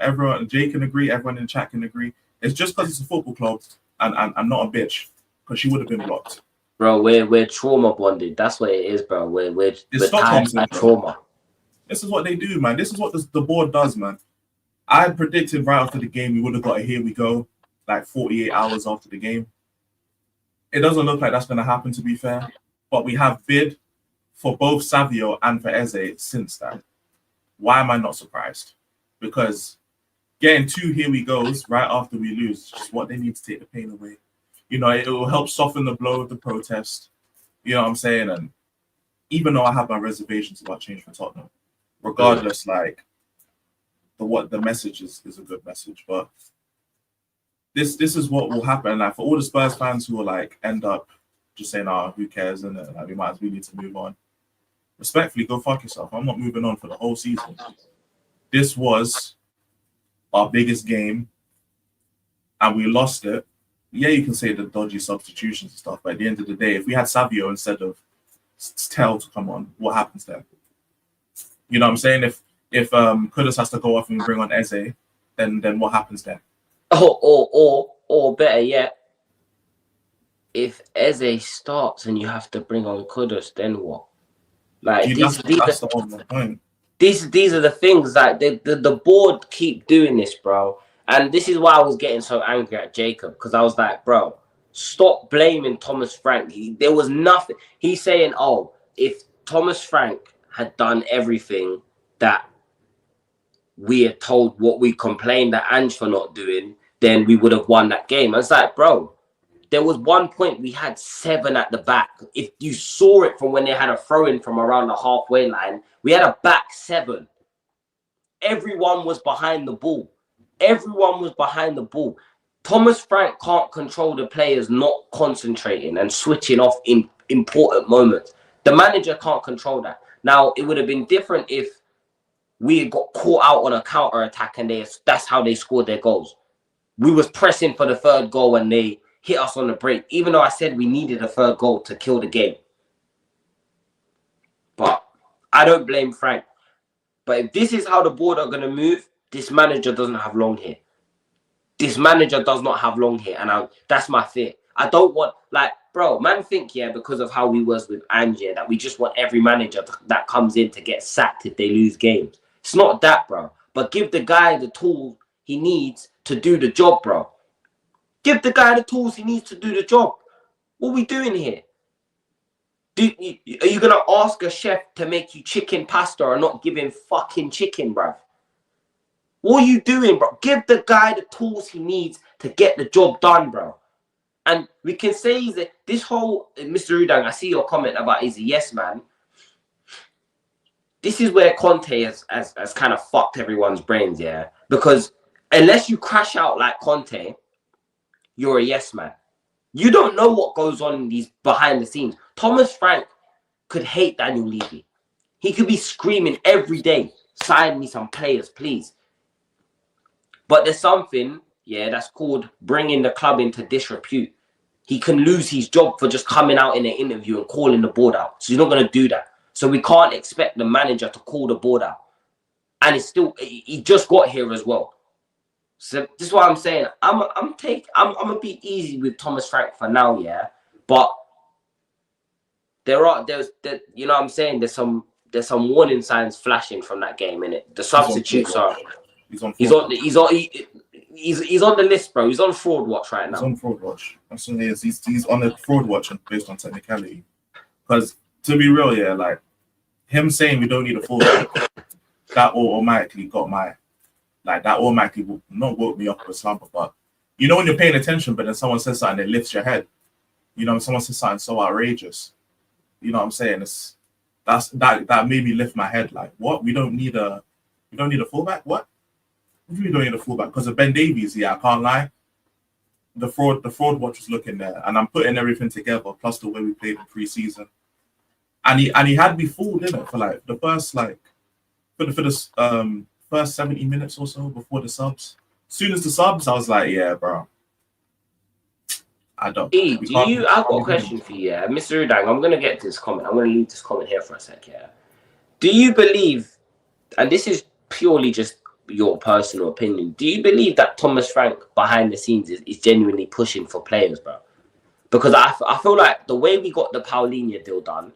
Jay can agree. Everyone in the chat can agree. It's just because it's a football club and I'm not a bitch because she would have been blocked. Bro, we're trauma bonded. That's what it is, bro. We're Stockholm trauma. This is what they do, man. This is what the board does, man. I predicted right after the game we would have got a here we go, like 48 hours after the game. It doesn't look like that's going to happen, to be fair. But we have bid for both Savio and for EZE since that. Why am I not surprised? Because getting 2 here we goes right after we lose is just what they need to take the pain away. You know, it will help soften the blow of the protest. You know what I'm saying? And even though I have my reservations about change for Tottenham, regardless, like the message is a good message. But this is what will happen. Like for all the Spurs fans who will like end up just saying, "Oh, who cares?" and like we need to move on. Respectfully, go fuck yourself. I'm not moving on for the whole season. This was our biggest game, and we lost it. Yeah, you can say the dodgy substitutions and stuff, but at the end of the day, if we had Savio instead of Tell to come on, what happens there? You know what I'm saying? If Kudus has to go off and bring on EZE, then what happens there? Or better yet, if EZE starts and you have to bring on Kudus, then what? Like that's the whole point. These are the things that the board keep doing this, bro. And this is why I was getting so angry at Jacob, because I was like, bro, stop blaming Thomas Frank. There was nothing. He's saying, oh, if Thomas Frank had done everything that we had told, what we complained at Ange for not doing, then we would have won that game. I was like, bro, there was one point we had 7 at the back. If you saw it from when they had a throw-in from around the halfway line, we had a back 7. Everyone was behind the ball. Everyone was behind the ball. Thomas Frank can't control the players not concentrating and switching off in important moments. The manager can't control that. Now, it would have been different if we had got caught out on a counter-attack and that's how they scored their goals. We was pressing for the 3rd goal and they hit us on the break, even though I said we needed a 3rd goal to kill the game. But I don't blame Frank. But if this is how the board are going to move, this manager doesn't have long hair. This manager does not have long hair. And that's my fear. I don't want, like, bro, man think, yeah, because of how we was with Ange, that we just want every manager that comes in to get sacked if they lose games. It's not that, bro. But give the guy the tool he needs to do the job, bro. Give the guy the tools he needs to do the job. What are we doing here? Are you going to ask a chef to make you chicken pasta or not give him fucking chicken, bro? What are you doing, bro? Give the guy the tools he needs to get the job done, bro. And we can say that this whole, Mr. Udang, I see your comment about he's a yes man. This is where Conte has kind of fucked everyone's brains, yeah? Because unless you crash out like Conte, you're a yes man. You don't know what goes on in these behind the scenes. Thomas Frank could hate Daniel Levy. He could be screaming every day, sign me some players, please. But there's something, yeah, that's called bringing the club into disrepute. He can lose his job for just coming out in an interview and calling the board out. So he's not going to do that. So we can't expect the manager to call the board out. And it's still, he just got here as well. So this is what I'm saying. I'm gonna be easy with Thomas Frank for now, yeah. But you know what I'm saying, there's some warning signs flashing from that game, innit? The substitutes are He's on he's fraud on watch. he's on the list, bro. He's on fraud watch right He's now. on fraud watch. That's what he is. He's on a fraud watch based on technicality. Because to be real, yeah, like him saying we don't need a fullback, that automatically got my that automatically not woke me up with a slumber, but you know when you're paying attention, but then someone says something that lifts your head. You know, someone says something so outrageous. You know what I'm saying? That made me lift my head. Like, what? We don't need a fullback? What? We don't need a fullback because of Ben Davies. Yeah, I can't lie. The fraud watch was looking there, and I'm putting everything together, plus the way we played in pre-season. And he had me fooled in it for like the first first 70 minutes or so before the subs. As soon as the subs, I was like, yeah, bro. I don't. I've got a question for you, yeah, Mr. Udang. I'm gonna get to this comment. I'm gonna leave this comment here for a sec, yeah. Do you believe, and this is purely just your personal opinion, do you believe that Thomas Frank behind the scenes is genuinely pushing for players, bro? Because I feel like the way we got the Paulinho deal done,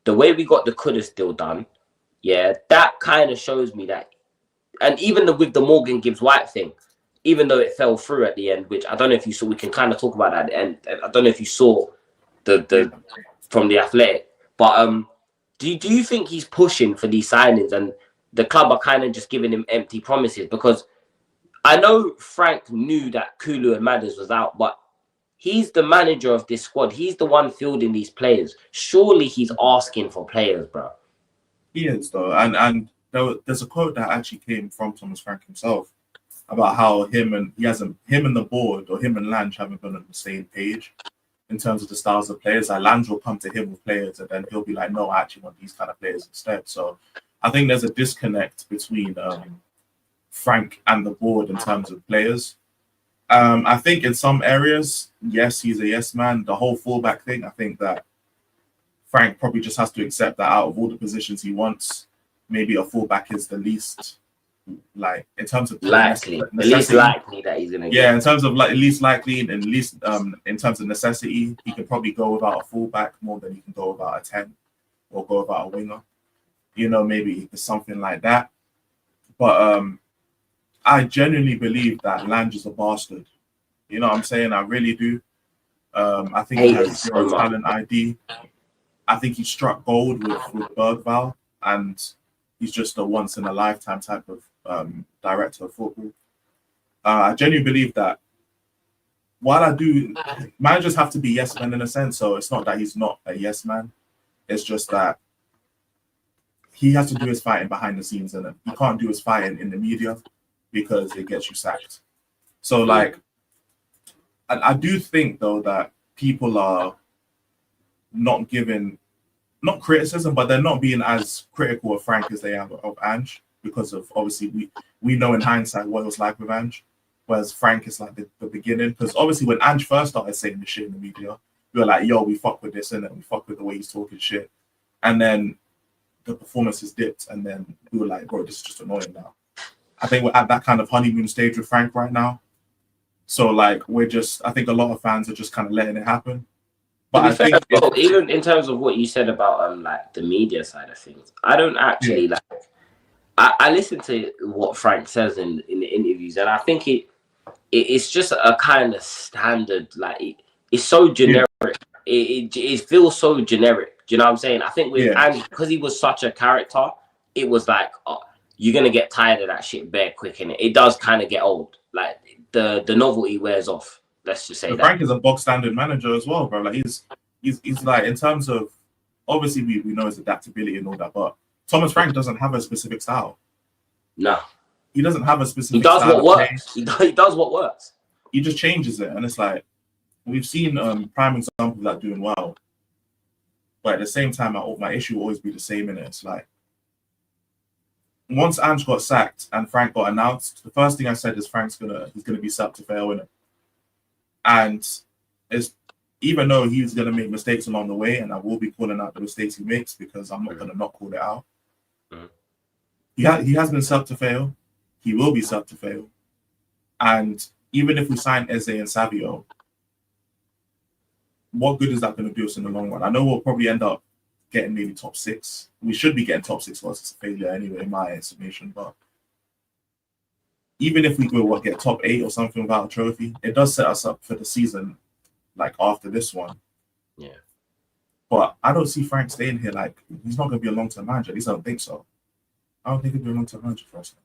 the way we got the Kudus deal done, yeah, that kind of shows me that, and even with the Morgan Gibbs White thing, even though it fell through at the end, which I don't know if you saw, we can kind of talk about that at the end. I don't know if you saw the from the Athletic, but do you think he's pushing for these signings and the club are kind of just giving him empty promises? Because I know Frank knew that Kulu and Madders was out, but he's the manager of this squad. He's the one fielding these players. Surely he's asking for players, bro. He is though, and there's a quote that actually came from Thomas Frank himself about how him and the board or him and Lange haven't been on the same page in terms of the styles of players. Like Lange will come to him with players, and then he'll be like, "No, I actually want these kind of players instead." So I think there's a disconnect between Frank and the board in terms of players. I think in some areas, yes, he's a yes man. The whole fullback thing, I think that Frank probably just has to accept that out of all the positions he wants, maybe a fullback is the least, like in terms of likely, the least likely that he's gonna get. In terms of like least likely and least in terms of necessity, he can probably go without a fullback more than he can go without a 10 or go without a winger. You know, maybe it's something like that. But I genuinely believe that Lange is a bastard. You know what I'm saying? I really do. I think he has zero talent ID. I think he struck gold with Bergval, and he's just a once in a lifetime type of director of football. I genuinely believe that while I do, managers have to be yes men in a sense. So it's not that he's not a yes man. It's just that he has to do his fighting behind the scenes, and he can't do his fighting in the media because it gets you sacked. So like, I do think though that people are not giving, not criticism, but they're not being as critical of Frank as they are of Ange, because of obviously we know in hindsight what it was like with Ange, whereas Frank is like the beginning. Because obviously when Ange first started saying this shit in the media, we were like, yo, we fuck with this, and then we fuck with the way he's talking shit. And then the performances dipped, and then we were like, bro, this is just annoying now. I think we're at that kind of honeymoon stage with Frank right now. So like I think a lot of fans are just kind of letting it happen. But I think even in terms of what you said about like the media side of things, I don't actually like. I listen to what Frank says in the interviews, and I think it's just a kind of standard. Like it's so generic. It feels so generic. Do you know what I'm saying? I think with Ange, because he was such a character, it was like you're gonna get tired of that shit bare quick, and it does kind of get old. Like the novelty wears off. Let's just say that. Frank is a box standard manager as well, bro. Like he's like, in terms of, obviously we know his adaptability and all that, but Thomas Frank doesn't have a specific style. No, he doesn't have a specific. He does what works. He does what works. He just changes it, and it's like we've seen prime examples of that doing well. But at the same time, my issue will always be the same in it. It's like once Ange got sacked and Frank got announced, the first thing I said is he's gonna be set to fail in it. And even though he's gonna make mistakes along the way, and I will be calling out the mistakes he makes because I'm not gonna not call it out. He has been set to fail. He will be set to fail. And even if we sign EZE and Savio, what good is that going to do us in the long run? I know we'll probably end up getting maybe top 6. We should be getting top 6 once it's a failure anyway, in my estimation. But even if we go get top 8 or something without a trophy, it does set us up for the season like after this one. Yeah. But I don't see Frank staying here. Like, he's not going to be a long-term manager. At least I don't think so. I don't think he'll be a long-term manager for us.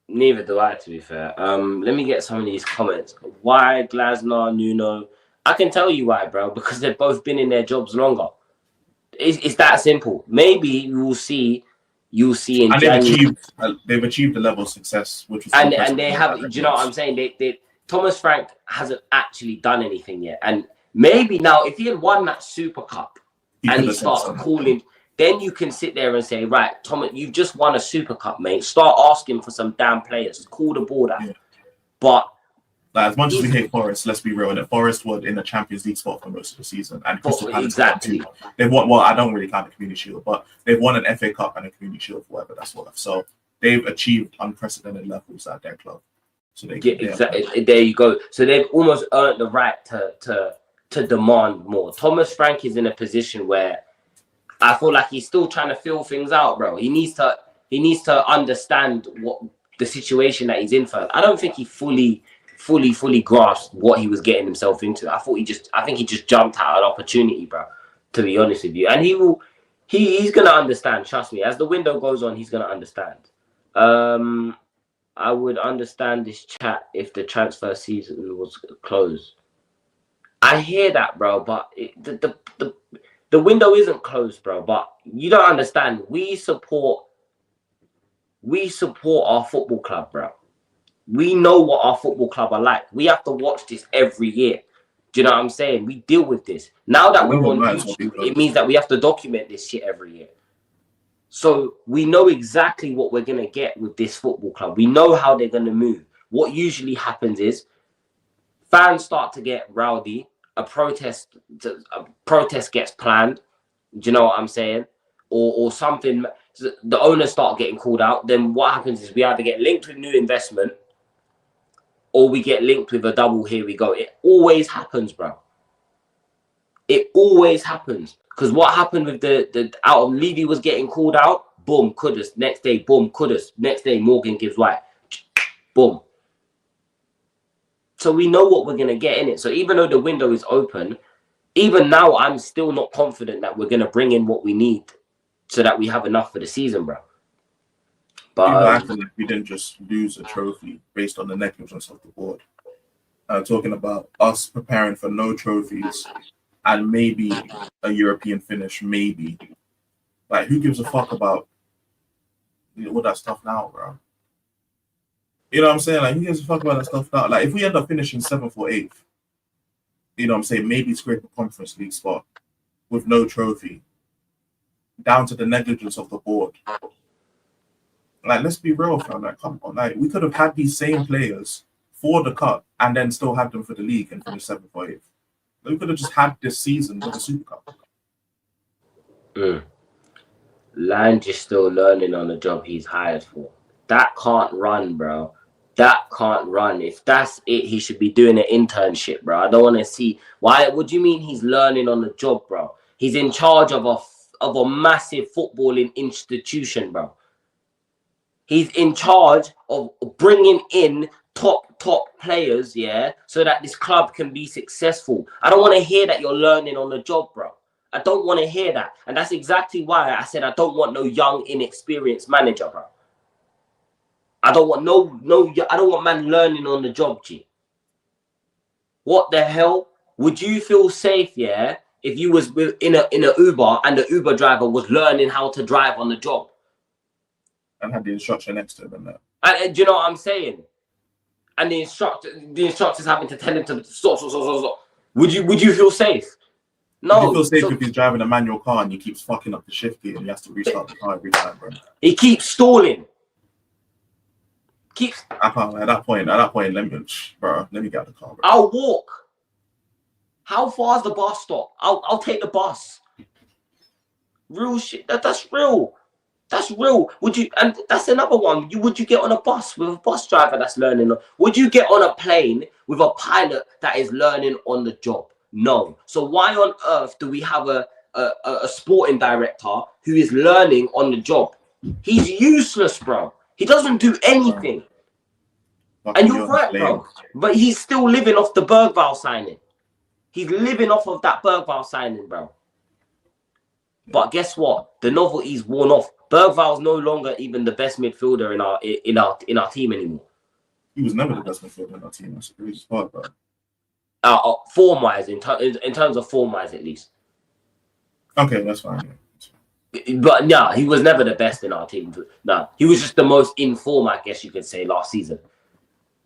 Neither do I, to be fair. Let me get some of these comments. Why Glasner, Nuno? I can tell you why, bro. Because they've both been in their jobs longer. It's that simple. Maybe you'll see in and January. They've achieved a level of success, which was and they have. Do you know what I'm saying? They Thomas Frank hasn't actually done anything yet. And maybe now, if he had won that Super Cup and he starts calling, then you can sit there and say, right, Thomas, you've just won a Super Cup, mate. Start asking for some damn players. Call the ball out. Yeah. But like, as much as we hate Forest, let's be real, that Forest were in the Champions League spot for most of the season. And Crystal Palace exactly. They've won, well, I don't really count the Community Shield, but they've won an FA Cup and a Community Shield for whatever that's worth. So they've achieved unprecedented levels at their club. So they exactly. There you go. So they've almost earned the right to demand more. Thomas Frank is in a position where I feel like he's still trying to feel things out, bro. He needs to understand what the situation that he's in first. I don't think he fully grasped what he was getting himself into. I think he just jumped at an opportunity, bro, to be honest with you. And he's gonna understand, trust me. As the window goes on, he's gonna understand. I would understand this chat if the transfer season was closed. I hear that, bro, but the window isn't closed, bro. But you don't understand. We support our football club, bro. We know what our football club are like. We have to watch this every year. Do you know what I'm saying? We deal with this. Now that we're on YouTube, it means that we have to document this shit every year. So we know exactly what we're going to get with this football club. We know how they're going to move. What usually happens is fans start to get rowdy. A protest gets planned. Do you know what I'm saying? Or something. The owners start getting called out. Then what happens is we either get linked with new investment or we get linked with a double. Here we go. It always happens, bro. It always happens. Because what happened with the out of Levy was getting called out. Boom, Kudus. Next day, boom, Kudus. Next day, Morgan gives White. Boom. So we know what we're going to get in it. So even though the window is open, even now, I'm still not confident that we're going to bring in what we need so that we have enough for the season, bro. But I feel like we didn't just lose a trophy based on the negligence of the board. Talking about us preparing for no trophies and maybe a European finish, maybe. Like, who gives a fuck about all that stuff now, bro? You know what I'm saying? Like, who gives a fuck about that stuff now? Like, if we end up finishing 7th or 8th, you know what I'm saying, maybe scrape a Conference League spot with no trophy, down to the negligence of the board. Like, let's be real, fam. Like, come on. Like, we could have had these same players for the cup and then still had them for the league and finish 7th or 8th. We could have just had this season with the Super Cup. Lange is still learning on the job he's hired for. That can't run, bro. That can't run. If that's it, he should be doing an internship, bro. I don't want to see why. What do you mean he's learning on the job, bro? He's in charge of a massive footballing institution, bro. He's in charge of bringing in top players, yeah, so that this club can be successful. I don't want to hear that you're learning on the job, bro. I don't want to hear that. And that's exactly why I said I don't want no young, inexperienced manager, bro. I don't want I don't want man learning on the job, G. What the hell? Would you feel safe, yeah, if you was in a Uber and the Uber driver was learning how to drive on the job? And had the instructor next to him and that. And do you know what I'm saying? And the instructor's having to tell him to stop. Would you feel safe? No. Would you feel safe if he's driving a manual car and he keeps fucking up the shift gear and he has to restart the car every time, bro? He keeps stalling. I can't. At that point, let me get out of the car, bro. I'll walk. How far is the bus stop? I'll take the bus. Real shit. That's real. That's real. Would you? And that's another one. Would you get on a bus with a bus driver that's learning? Would you get on a plane with a pilot that is learning on the job? No. So why on earth do we have a sporting director who is learning on the job? He's useless, bro. He doesn't do anything. And you're right, bro. But he's still living off the Bergvall signing. He's living off of that Bergvall signing, bro. But guess what? The novelty's worn off. Bergvall's no longer even the best midfielder in our team anymore. He was never the best midfielder in our team. That's the crazy part, bro. Form-wise, in terms of form-wise, at least. Okay, that's fine. Yeah. But no, he was never the best in our team. No, he was just the most in form, I guess you could say, last season.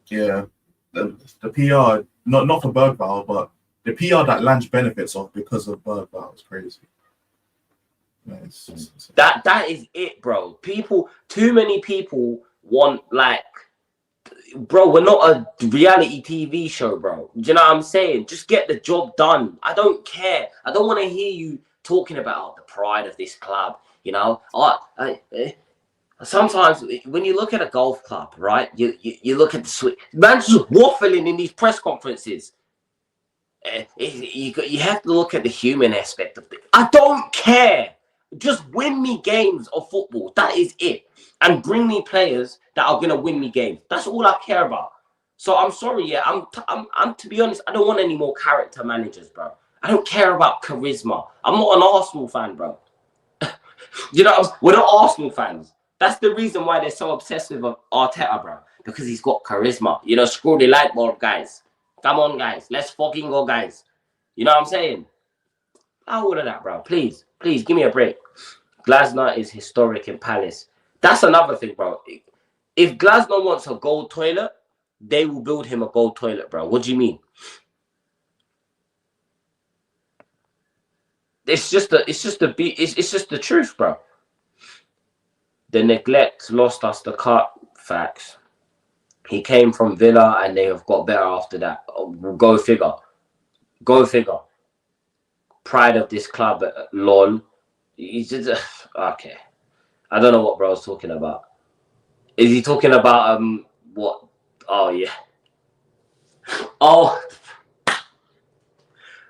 Yeah, the PR, not for Bergvall, but the PR that Lange benefits off because of Bergvall is crazy. Yeah, that is it, bro. Too many people want, like, bro, we're not a reality TV show, bro. Do you know what I'm saying? Just get the job done. I don't care. I don't want to hear you talking about the pride of this club. You know, sometimes when you look at a golf club, right? You look at the swing. Man's just waffling in these press conferences. You have to look at the human aspect of it. I don't care. Just win me games of football. That is it. And bring me players that are gonna win me games. That's all I care about. So I'm sorry, yeah. I'm to be honest, I don't want any more character managers, bro. I don't care about charisma. I'm not an Arsenal fan, bro. You know, we're not Arsenal fans. That's the reason why they're so obsessed with Arteta, bro. Because he's got charisma. You know, screw the light bulb, guys. Come on, guys. Let's fucking go, guys. You know what I'm saying? All of that, bro. Please, give me a break. Glasner is historic in Palace. That's another thing, bro. If Glasner wants a gold toilet, they will build him a gold toilet, bro. What do you mean? It's just the truth, bro. The neglect lost us the cut. Facts. He came from Villa and they have got better after that. Go figure. Go figure. Pride of this club, lol. He's just okay. I don't know what bro's talking about. Is he talking about what? Oh yeah. Oh,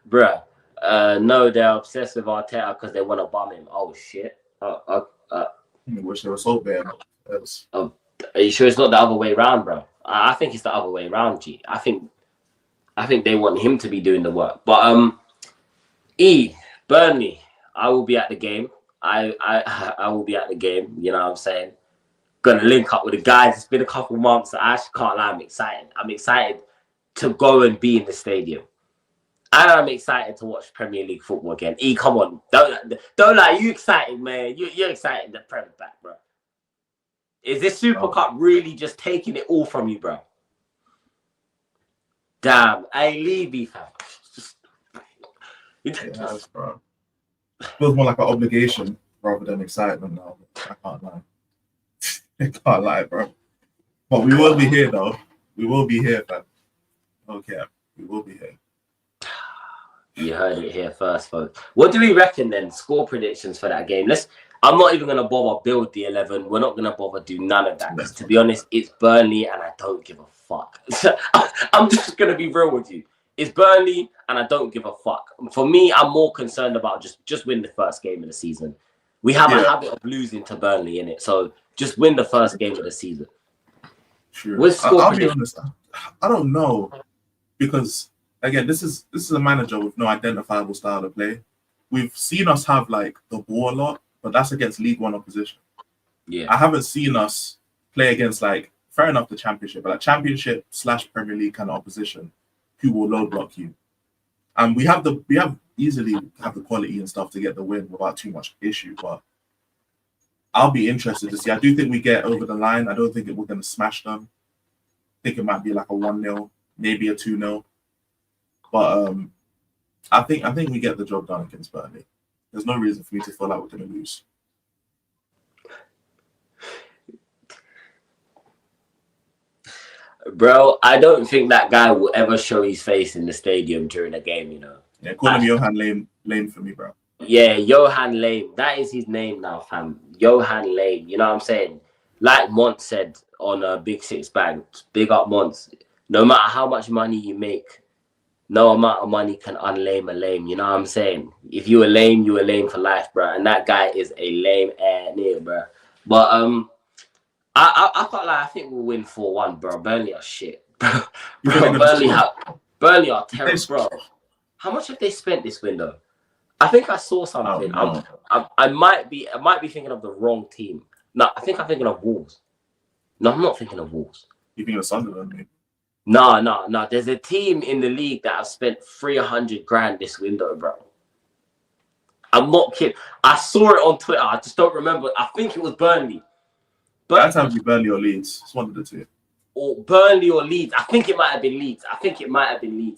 bruh. No, they're obsessed with Arteta because they want to bomb him. Oh shit. I wish they were so bad. Are you sure it's not the other way around, bro? I think it's the other way around, G. I think they want him to be doing the work. But Burnley, I will be at the game. I will be at the game. You know what I'm saying? Gonna link up with the guys. It's been a couple months. I actually can't lie. I'm excited. I'm excited to go and be in the stadium. And I'm excited to watch Premier League football again. Come on. Don't lie. You excited, man. You're excited the Prem back, bro. Is this Super Cup really just taking it all from you, bro? Damn. Hey, Levy, fam. Yes, bro. Feels more like an obligation rather than excitement now. I can't lie. I can't lie, bro. But we will be here, though. We will be here, fam. Okay, we will be here. You heard it here first, folks. What do we reckon then? Score predictions for that game. I'm not even gonna bother build the 11. We're not gonna bother do none of that. Because to be honest, it's Burnley and I don't give a fuck. I'm just gonna be real with you. It's Burnley and I don't give a fuck. For me, I'm more concerned about just win the first game of the season. We have a habit of losing to Burnley in it, so just win the first game of the season. True. I'll be honest. I don't know because again, this is a manager with no identifiable style of play. We've seen us have like the ball a lot, but that's against League One opposition. Yeah, I haven't seen us play against like fair enough the Championship, but like Championship / Premier League kind of opposition who will low block you. And we easily have the quality and stuff to get the win without too much issue. But I'll be interested to see. I do think we get over the line. I don't think we're going to smash them. I think it might be like a 1-0, maybe a 2-0. But I think we get the job done against Burnley. There's no reason for me to feel like we're going to lose. Bro, I don't think that guy will ever show his face in the stadium during a game, you know. Yeah, calling me Johan lame for me, bro. Yeah, Johan Lame. That is his name now, fam. Johan Lame. You know what I'm saying? Like Mont said on Big Six Bag, big up Mont. No matter how much money you make, no amount of money can unlame a lame. You know what I'm saying? If you a lame, you a lame for life, bro. And that guy is a lame nigga, bro. But I can't lie. I think we'll win 4-1, bro. Burnley are shit, bro. You think they're gonna Burnley are terrible, bro. How much have they spent this window? I think I saw something. Oh, no. I might be thinking of the wrong team. No, I think I'm thinking of Wolves. No, I'm not thinking of Wolves. You think of Sunderland, maybe? No. There's a team in the league that have spent 300 grand this window, bro. I'm not kidding. I saw it on Twitter. I just don't remember. I think it was Burnley. That time be Burnley or Leeds. It's one of the two. Or Burnley or Leeds. I think it might have been Leeds.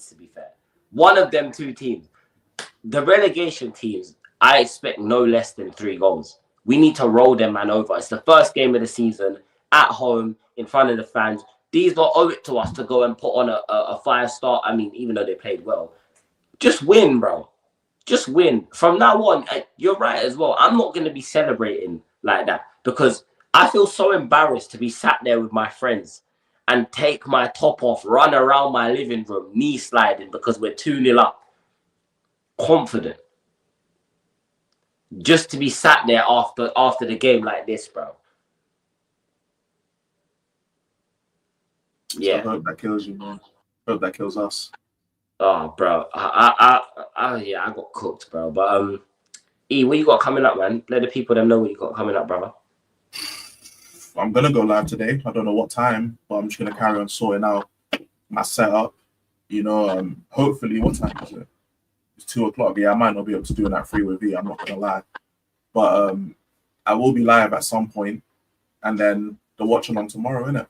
To be fair. One of them two teams. The relegation teams, I expect no less than 3 goals. We need to roll them man over. It's the first game of the season at home in front of the fans. These lot owe it to us to go and put on a 5-star. I mean, even though they played well, just win, bro. Just win. From now on, you're right as well. I'm not going to be celebrating like that because I feel so embarrassed to be sat there with my friends and take my top off, run around my living room, knee sliding because we're 2-0 up. Confident. Just to be sat there after the game like this, bro. Yeah. I hope that kills you, man. I hope that kills us. Oh, bro. Yeah, I got cooked, bro. But E, what you got coming up, man? Let the people them know what you got coming up, brother. I'm gonna go live today. I don't know what time, but I'm just gonna carry on sorting out my setup. You know, hopefully, what time is it? It's 2:00. Yeah, I might not be able to do that free with you. I'm not gonna lie, but I will be live at some point, and then the watch along tomorrow, innit?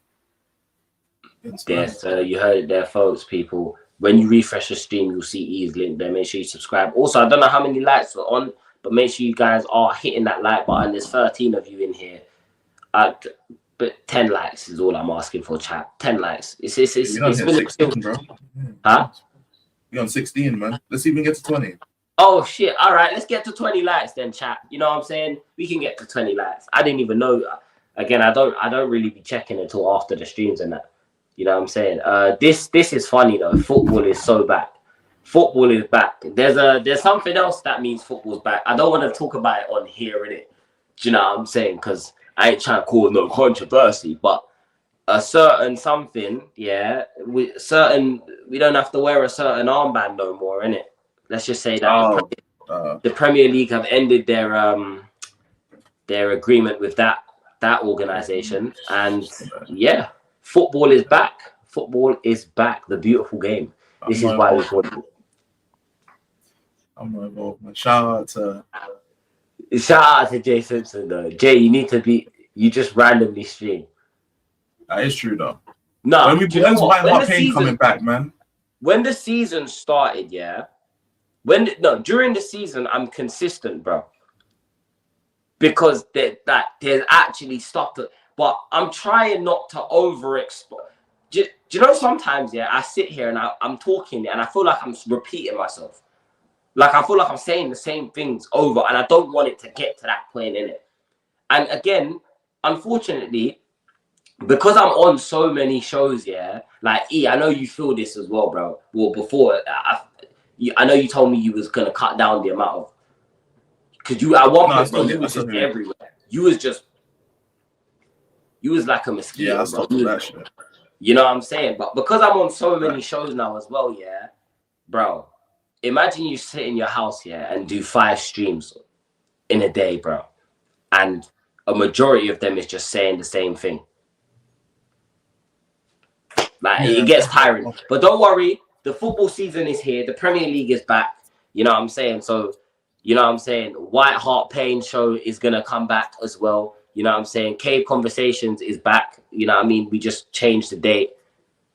Yes, you heard it there, folks. People, when you refresh the stream, you'll see E's link there. Make sure you subscribe. Also, I don't know how many likes were on, but make sure you guys are hitting that like button. There's 13 of you in here. But 10 likes is all I'm asking for, chat. 10 likes. It's 16, bro. Huh? You're on 16, man. Let's see if we can get to 20. Oh shit! All right, let's get to 20 likes then, chat. You know what I'm saying? We can get to 20 likes. I didn't even know. Again, I don't really be checking until after the streams and that. You know what I'm saying? This is funny though. Football is so back. Football is back. There's something else that means football's back. I don't want to talk about it on here, innit? Do you know what I'm saying? Because I ain't trying to cause no controversy, but a certain something, yeah, we don't have to wear a certain armband no more, innit? Let's just say that the Premier League have ended their agreement with that organization, and yeah, football is back. Football is back. The beautiful game. This is why we call it. I'm not involved, man. Shout out to Jay Simpson though. Jay, you just randomly stream. That is true though. No, when's White Hart Pain coming back, man? When the season started, yeah. During the season, I'm consistent, bro. Because there's actually stuff but I'm trying not to overexpose. Do you know sometimes, yeah, I sit here and I'm talking and I feel like I'm repeating myself. Like I feel like I'm saying the same things over, and I don't want it to get to that point in it. And again, unfortunately, because I'm on so many shows, yeah, like E, I know you feel this as well, bro. Well, before I know you told me you was gonna cut down the amount of, because you at one point, bro, you was just everywhere. You was like a mosquito. Yeah, I stopped that shit. You know what I'm saying? But because I'm on so many shows now as well, yeah, bro. Imagine you sit in your house, yeah, and do 5 streams in a day, bro, and a majority of them is just saying the same thing. Like it gets tiring. But don't worry, the football season is here. The Premier League is back. You know what I'm saying? So, you know what I'm saying? White Hart Pain show is gonna come back as well. You know what I'm saying? Cave Conversations is back. You know what I mean? We just changed the date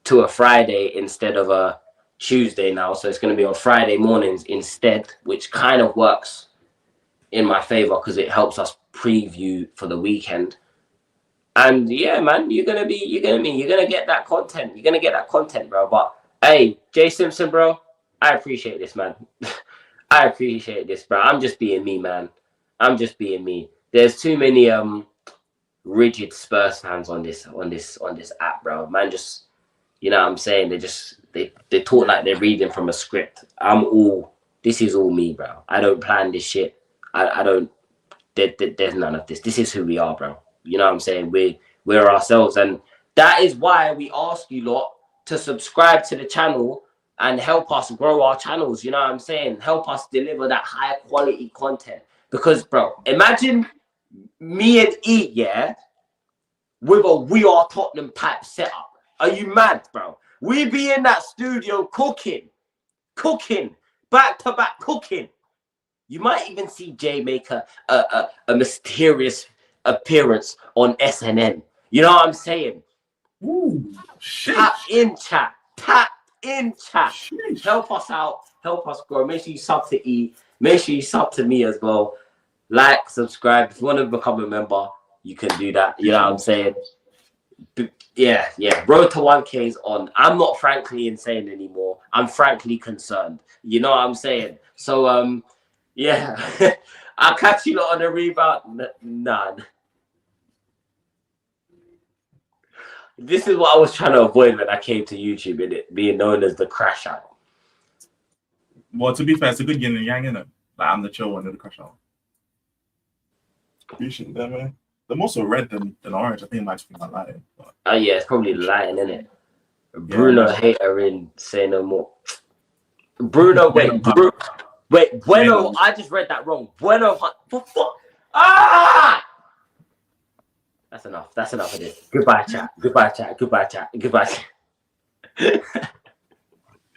to a Friday instead of a Tuesday now. So it's going to be on Friday mornings instead, which kind of works in my favor because it helps us preview for the weekend. And yeah, man, you're going to get that content. You're going to get that content, bro. But hey, Jay Simpson, bro, I appreciate this, man. I appreciate this, bro. I'm just being me, man. I'm just being me. There's too many rigid Spurs fans on this app, bro. Man, just you know what I'm saying? They talk like they're reading from a script. This is all me, bro. I don't plan this shit. I don't there's none of this. This is who we are, bro. You know what I'm saying? We're ourselves, and that is why we ask you lot to subscribe to the channel and help us grow our channels. You know what I'm saying? Help us deliver that high quality content. Because, bro, imagine me and E, yeah, with a We Are Tottenham type setup. Are you mad, bro? We be in that studio cooking, back to back cooking. You might even see Jay make a mysterious appearance on SNN. You know what I'm saying? Ooh, shit. Tap in chat. Tap in chat. Sheesh. Help us out. Help us grow. Make sure you sub to E. Make sure you sub to me as well. Like, subscribe. If you want to become a member, you can do that. You know what I'm saying? Yeah. Road to 1K is on. I'm not frankly insane anymore. I'm frankly concerned. You know what I'm saying? So, yeah. I'll catch you lot on the rebound. None. This is what I was trying to avoid when I came to YouTube, and it being known as the crash out. Well, to be fair, it's a good yin and yang, innit? Like, I'm the chill one of the crash out. Appreciate that, man. They're more so red than orange. I think it might just be my lighting. But... Oh, yeah, it's probably the lighting, isn't it? Bruno hater in Say No More. Bruno, wait, Bueno, I just read that wrong. Bueno, what? Ah! That's enough of this. Goodbye, chat.